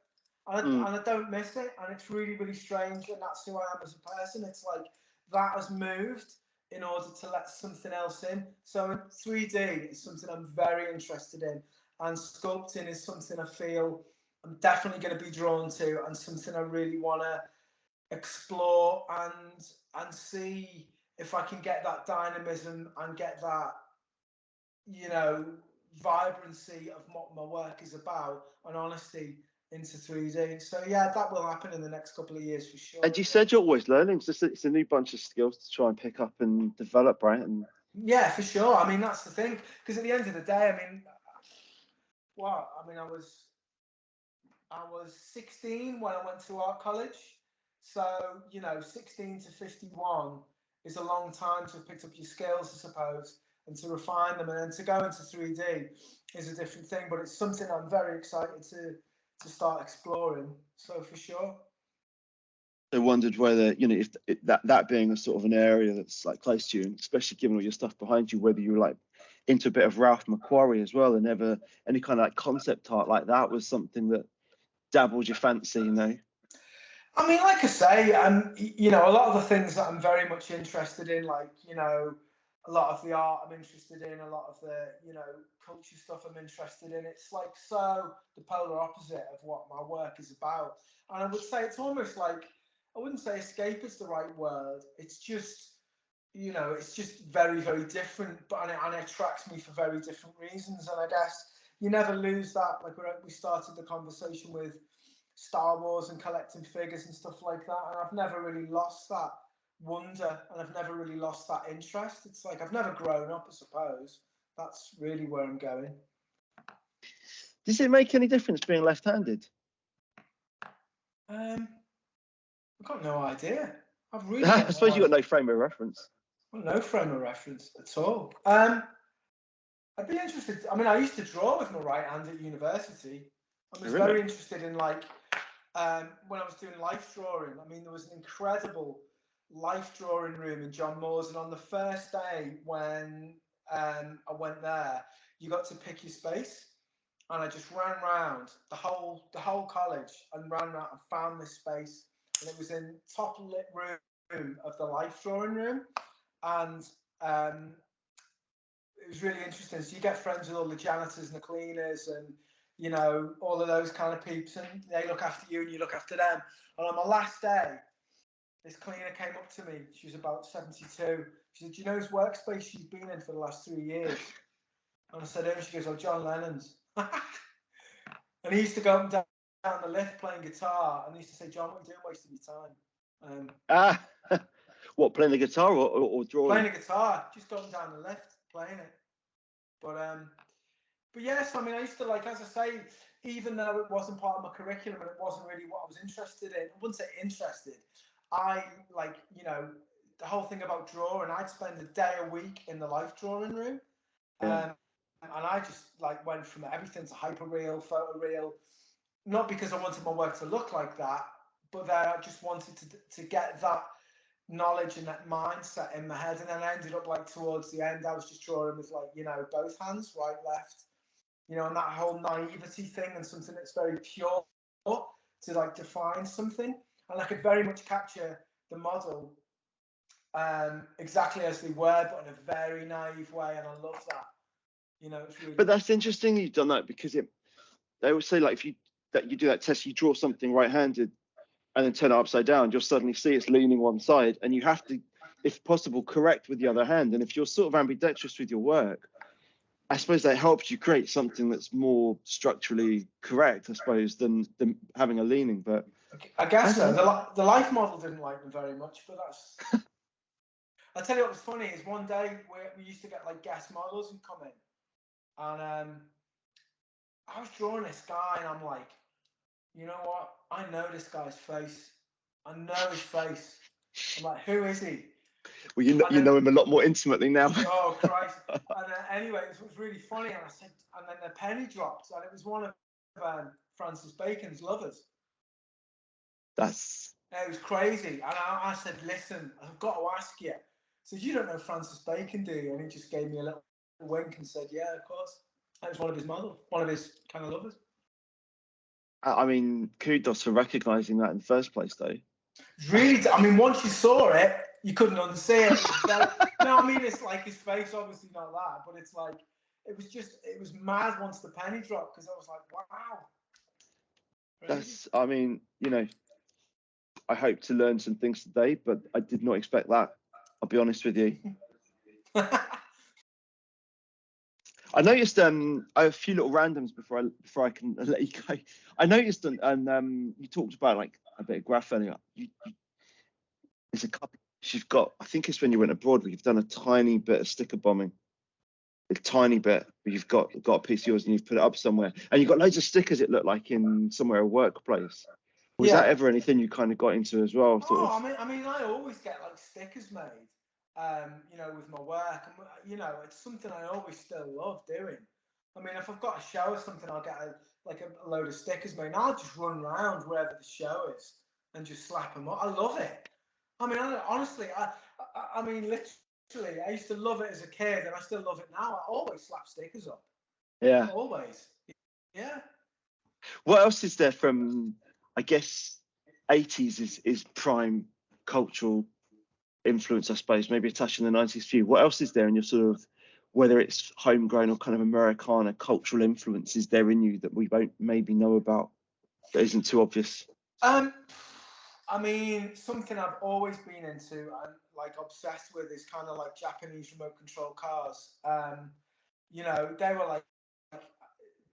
and I don't miss it, and it's really, really strange, and that's who I am as a person. It's like that has moved in order to let something else in. So 3D is something I'm very interested in, and sculpting is something I feel I'm definitely going to be drawn to, and something I really want to explore and see if I can get that dynamism and get that, you know, vibrancy of what my work is about, and honesty into 3D. So yeah, that will happen in the next couple of years for sure. And you said you're always learning. It's a new bunch of skills to try and pick up and develop, right? And yeah, for sure. I mean, that's the thing. Because at the end of the day, I mean, I was 16 when I went to art college. So, you know, 16 to 51 is a long time to have picked up your skills, I suppose, and to refine them. And then to go into 3D is a different thing, but it's something I'm very excited to start exploring. So for sure. I wondered whether, you know, if that being a sort of an area that's like close to you, and especially given all your stuff behind you, whether you were like into a bit of Ralph McQuarrie as well, and ever any kind of like concept art like that was something that dabbled your fancy, you know? I mean, like I say, you know, a lot of the things that I'm very much interested in, like, you know, a lot of the art I'm interested in, a lot of the, you know, culture stuff I'm interested in. It's like so the polar opposite of what my work is about. And I would say it's almost like, I wouldn't say escape is the right word. It's just, you know, it's just very, very different, but and it attracts me for very different reasons. And I guess you never lose that. Like we started the conversation with Star Wars and collecting figures and stuff like that, and I've never really lost that wonder, and I've never really lost that interest. It's like I've never grown up, I suppose. That's really where I'm going. Does it make any difference being left-handed? I've got no idea. I've really I suppose you've got no frame of reference. Well, no frame of reference at all. I'd be interested. I mean, I used to draw with my right hand at university. I was very interested in, like, when I was doing life drawing. I mean, there was an incredible life drawing room in John Moore's, and on the first day when I went there, you got to pick your space, and I just ran around the whole college and ran around and found this space, and it was in top lit room of the life drawing room, and it was really interesting. So you get friends with all the janitors and the cleaners and, you know, all of those kind of peeps, and they look after you and you look after them. And on my last day, this cleaner came up to me. She was about 72. She said, "Do you know his workspace she's been in for the last 3 years?" And I said, "Oh." She goes, "Oh, John Lennon's." And he used to go up and down the lift playing guitar, and he used to say, "John, what are you doing wasting your time?" What, playing the guitar or drawing? Playing the guitar, just going down the lift, playing it. But yes, I mean, I used to, like, as I say, even though it wasn't part of my curriculum and it wasn't really what I was interested in, I wouldn't say interested. I, like, you know, the whole thing about drawing, I'd spend a day a week in the life drawing room. And I just, like, went from everything to hyperreal, photoreal, not because I wanted my work to look like that, but that I just wanted to get that knowledge and that mindset in my head. And then I ended up, like, towards the end, I was just drawing with, like, you know, both hands, right, left, you know, and that whole naivety thing, and something that's very pure to like define something, and I could very much capture the model exactly as they were, but in a very naive way, and I love that. You know, it's really. But that's interesting you've done that, because they always say, like, if you do that test, you draw something right-handed and then turn it upside down, you'll suddenly see it's leaning one side, and you have to, if possible, correct with the other hand. And if you're sort of ambidextrous with your work, I suppose that helps you create something that's more structurally correct, I suppose, than having a leaning. But I guess so. The life model didn't like them very much, but that's. I'll tell you what was funny is one day we used to get like guest models and come in, and I was drawing this guy, and I'm like, you know what? I know this guy's face. I know his face. I'm like, who is he? Well, you know him a lot more intimately now. Oh Christ! And anyway, it was really funny, and I said, and then the penny dropped, and it was one of Francis Bacon's lovers. It was crazy, and I said, listen, I've got to ask you. So you don't know Francis Bacon, do you? And he just gave me a little wink and said, yeah, of course. That was one of his models, one of his kind of lovers. I mean, kudos for recognising that in the first place, though. Really, I mean, once you saw it, you couldn't unsee it. No, I mean, it's like his face, obviously not that, but it's like, it was mad once the penny dropped, because I was like, wow. That's, I mean, you know, I hope to learn some things today, but I did not expect that. I'll be honest with you. I noticed I have a few little randoms before I can let you go. I noticed and you talked about like a bit of graff earlier. There's a couple you've got. I think it's when you went abroad where you've done a tiny bit of sticker bombing. A tiny bit, but you've got a piece of yours and you've put it up somewhere, and you've got loads of stickers. It looked like in somewhere, a workplace. Was that ever anything you kind of got into as well? I mean, I always get like stickers made. You know, with my work, and you know, it's something I always still love doing. I mean, if I've got a show or something, I'll get a load of stickers made, and I'll just run around wherever the show is and just slap them up. I love it. I mean, honestly, I mean, literally, I used to love it as a kid, and I still love it now. I always slap stickers up. Yeah. Always. Yeah. What else is there from, I guess, 80s is prime cultural influence, I suppose, maybe a touch in the 90s for you. What else is there in your sort of, whether it's homegrown or kind of Americana cultural influence, is there in you that we won't maybe know about, that isn't too obvious? I mean, something I've always been into and like obsessed with is kind of like Japanese remote control cars. You know, they were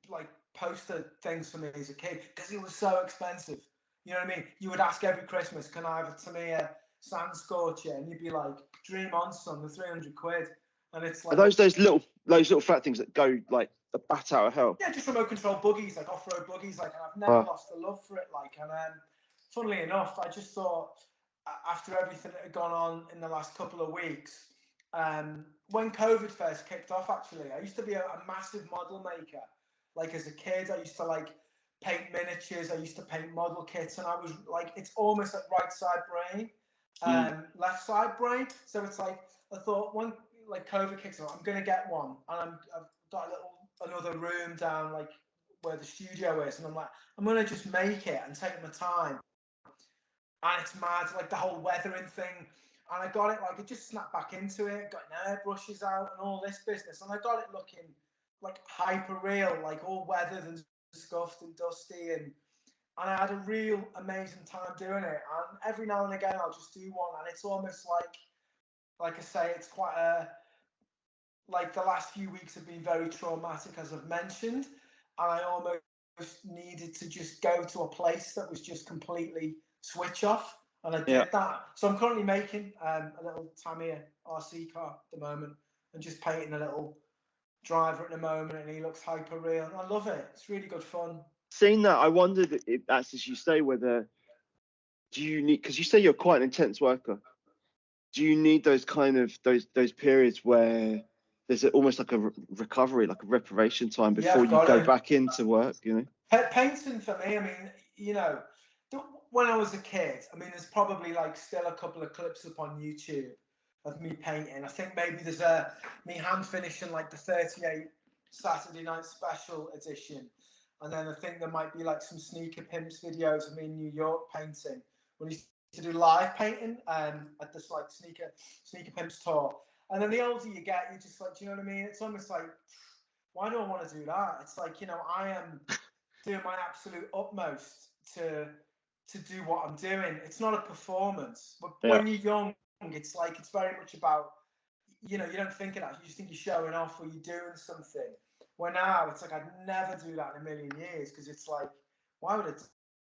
like poster things for me as a kid because it was so expensive. You know what I mean? You would ask every Christmas, can I have a Tamiya Sand Scorcher? And you'd be like, dream on, son, the 300 quid. And it's like, are those little flat things that go like a bat out of hell? Yeah, just remote control buggies, like off-road buggies, like, and I've never lost the love for it, like. And funnily enough, I just thought, after everything that had gone on in the last couple of weeks, when COVID first kicked off, actually, I used to be a massive model maker. Like as a kid, I used to like paint miniatures, I used to paint model kits, and I was like, it's almost like right side brain, left side brain. So it's like, I thought when like COVID kicks off, I'm gonna get one, and I've got another room down like where the studio is, and I'm like, I'm gonna just make it and take my time. And it's mad, like the whole weathering thing. And I got it, like, it just snapped back into it, got airbrushes out and all this business. And I got it looking like hyper real, like all weathered and scuffed and dusty. And I had a real amazing time doing it. And every now and again, I'll just do one. And it's almost like I say, it's quite like the last few weeks have been very traumatic, as I've mentioned. And I almost needed to just go to a place that was just completely switch off, and I did that. So I'm currently making a little Tamiya RC car at the moment, and just painting a little driver at the moment, and he looks hyper real, and I love it. It's really good fun. Seeing that, I wondered if that's, as you say, whether do you need, because you say you're quite an intense worker, do you need those kind of those periods where there's almost like a recovery, like a reparation time before you go back into work, you know? Painting for me, I mean, you know, when I was a kid, I mean, there's probably like still a couple of clips up on YouTube of me painting. I think maybe there's me hand finishing like the 38 Saturday Night Special edition. And then I think there might be like some sneaker pimps videos of me in New York painting when he used to do live painting at this like sneaker pimps tour. And then the older you get, you're just like, do you know what I mean? It's almost like, why do I want to do that? It's like, you know, I am doing my absolute utmost to do what I'm doing. It's not a performance, but when you're young, it's like, it's very much about, you know, you don't think of that. You just think you're showing off or you're doing something. Where now it's like, I'd never do that in a million years, because it's like, why would I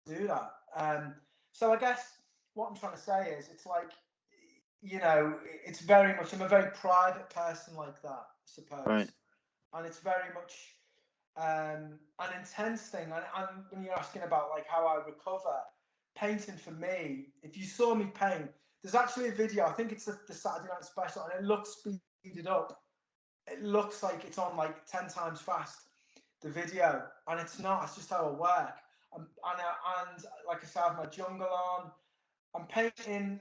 do that? So I guess what I'm trying to say is, it's like, you know, it's very much, I'm a very private person like that, I suppose. Right. And it's very much an intense thing. And when you're asking about like how I recover, painting for me, if you saw me paint, there's actually a video, I think it's the Saturday Night Special, and it looks speeded up. It looks like it's on like 10 times fast, the video, and it's not. It's just how I work. And like I said, I have my jungle on. I'm painting.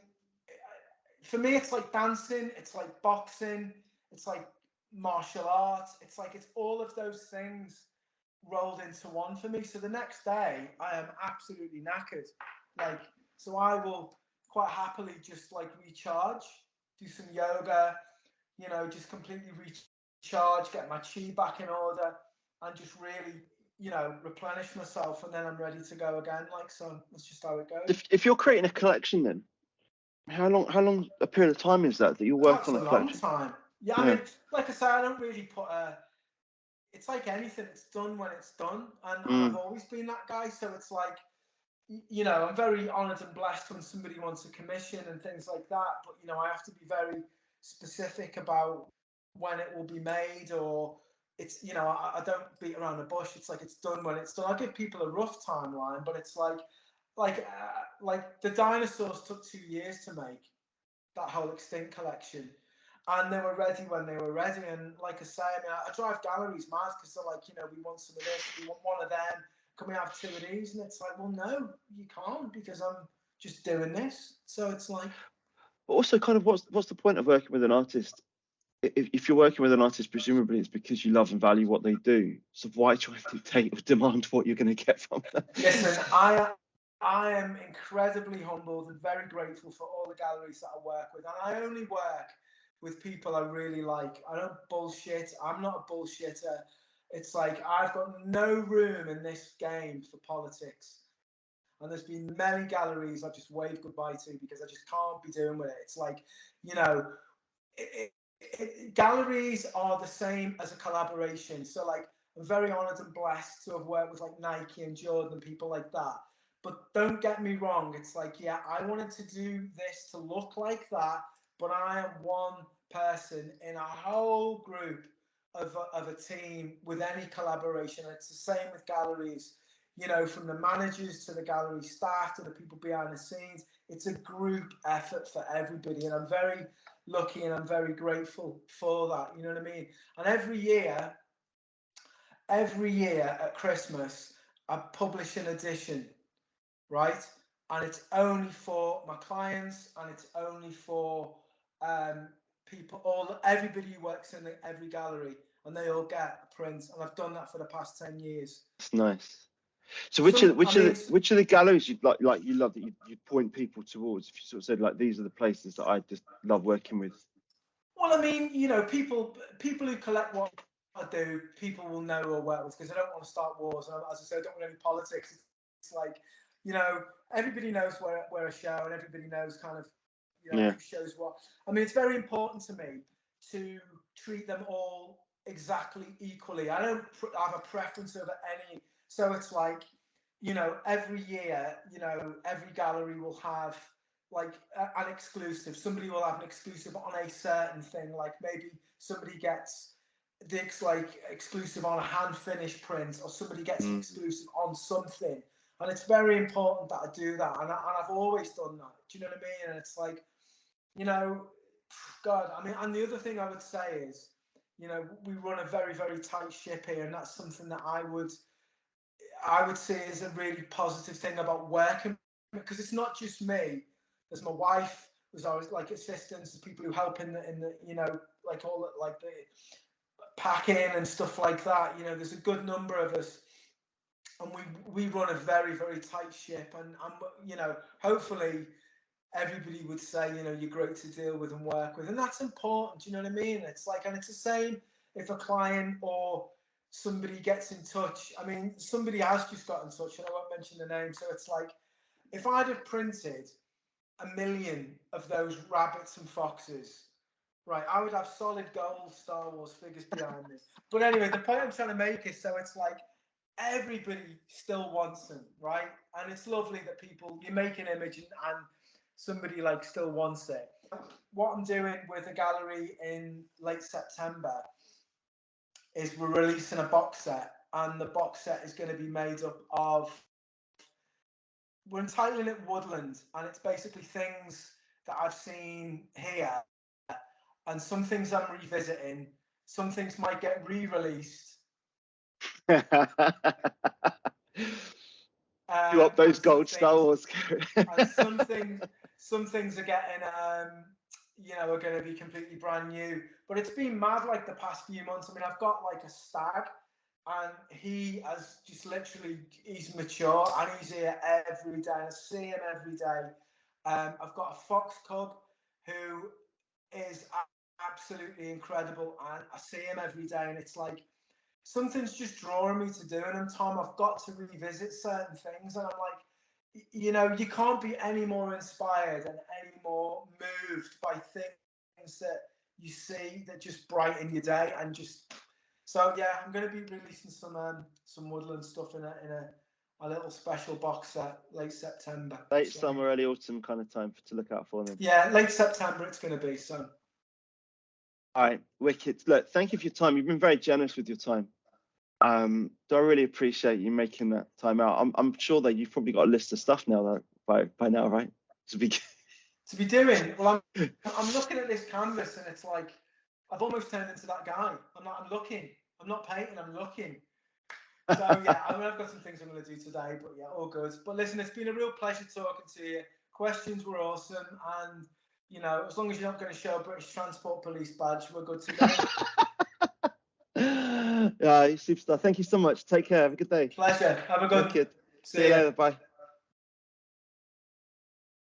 For me, it's like dancing. It's like boxing. It's like martial arts. It's like, it's all of those things rolled into one for me. So the next day, I am absolutely knackered. Like, so I will quite happily just like recharge, do some yoga, you know, just completely recharge, get my chi back in order, and just really, you know, replenish myself, and then I'm ready to go again. Like, so that's just how it goes. If you're creating a collection, then how long a period of time is that you work on a collection? That's a long time. Yeah, I mean, like I say, I don't really put a. It's like anything; it's done when it's done, and I've always been that guy. So it's like, you know, I'm very honoured and blessed when somebody wants a commission and things like that. But, you know, I have to be very specific about when it will be made, or it's, you know, I don't beat around the bush. It's like, it's done when it's done. I give people a rough timeline, but it's like the dinosaurs took 2 years to make, that whole extinct collection. And they were ready when they were ready. And like I say, I mean, I drive galleries mad, because they're like, you know, we want some of this, we want one of them. Can we have 2 of these? And it's like, well, no, you can't, because I'm just doing this. So it's like. But also, kind of, what's the point of working with an artist? If you're working with an artist, presumably it's because you love and value what they do. So why try to dictate or demand what you're going to get from them? Listen, I am incredibly humbled and very grateful for all the galleries that I work with. And I only work with people I really like. I don't bullshit. I'm not a bullshitter. It's like, I've got no room in this game for politics. And there's been many galleries I've just waved goodbye to, because I just can't be doing with it. It's like, you know, galleries are the same as a collaboration. So like, I'm very honoured and blessed to have worked with like Nike and Jordan and people like that. But don't get me wrong, it's like, yeah, I wanted to do this to look like that, but I am one person in a whole group of a team with any collaboration. And it's the same with galleries, you know, from the managers to the gallery staff to the people behind the scenes. It's a group effort for everybody. And I'm very lucky and I'm very grateful for that. You know what I mean? And every year at Christmas, I publish an edition, right? And it's only for my clients, and it's only for people, everybody who works in every gallery, and they all get a print. And I've done that for the past 10 years. That's nice. So which are the galleries you love that you point people towards? If you sort of said, like, these are the places that I just love working with. Well, I mean, you know, people who collect what I do, people will know who I work with, because I don't want to start wars. And as I said, I don't want any politics. It's like, you know, everybody knows where I show, and everybody knows kind of, you know, who shows what. I mean, it's very important to me to treat them all exactly equally. I don't have a preference over any. So it's like, you know, every year, you know, every gallery will have like an exclusive. Somebody will have an exclusive on a certain thing. Like maybe somebody gets the exclusive on a hand finished print, or somebody gets an exclusive on something. And it's very important that I do that. And I've always done that. Do you know what I mean? And it's like, you know, God, I mean, and the other thing I would say is, you know, we run a very, very tight ship here. And that's something that I would say is a really positive thing about working, because it's not just me. There's my wife, there's always like assistants, there's people who help in the you know, like all the, like the packing and stuff like that. You know, there's a good number of us and we run a very, very tight ship, and you know, hopefully everybody would say, you know, you're great to deal with and work with, and that's important. Do you know what I mean? It's like, and it's the same if a client or somebody gets in touch. I mean, somebody has just got in touch, and I won't mention the name. So it's like, if I'd have printed 1,000,000 of those rabbits and foxes, right, I would have solid gold Star Wars figures behind me. But anyway, the point I'm trying to make is, so it's like everybody still wants them, right? And it's lovely that people, you make an image and somebody like still wants it. What I'm doing with a gallery in late September is we're releasing a box set, and the box set is going to be made up of, we're entitling it Woodland, and it's basically things that I've seen here, and some things I'm revisiting, some things might get re-released. You up those gold Star Wars? And some things are getting, you know, are going to be completely brand new. But it's been mad like the past few months. I mean, I've got like a stag, and he has just literally, he's mature and he's here every day. I see him every day. I've got a fox cub who is absolutely incredible, and I see him every day, and it's like something's just drawing me to doing them, Tom. I've got to revisit certain things, and I'm like, you know, you can't be any more inspired and any more moved by things that you see that just brighten your day. And just, so yeah, I'm going to be releasing some Woodland stuff in a little special box set late September. Late summer, early autumn kind of time to look out for them. Yeah, late September it's going to be. So. All right, wicked. Look, thank you for your time. You've been very generous with your time. So I really appreciate you making that time out. I'm sure that you've probably got a list of stuff now that by now, right? To be doing. Well, I'm looking at this canvas, and it's like I've almost turned into that guy. I'm looking. I'm not painting. I'm looking. So yeah, I mean, I've got some things I'm going to do today, but yeah, all good. But listen, it's been a real pleasure talking to you. Questions were awesome, and you know, as long as you're not going to show a British Transport Police badge, we're good to go. Yeah, superstar. Thank you so much. Take care. Have a good day. Pleasure. Have a good. See you later. Bye.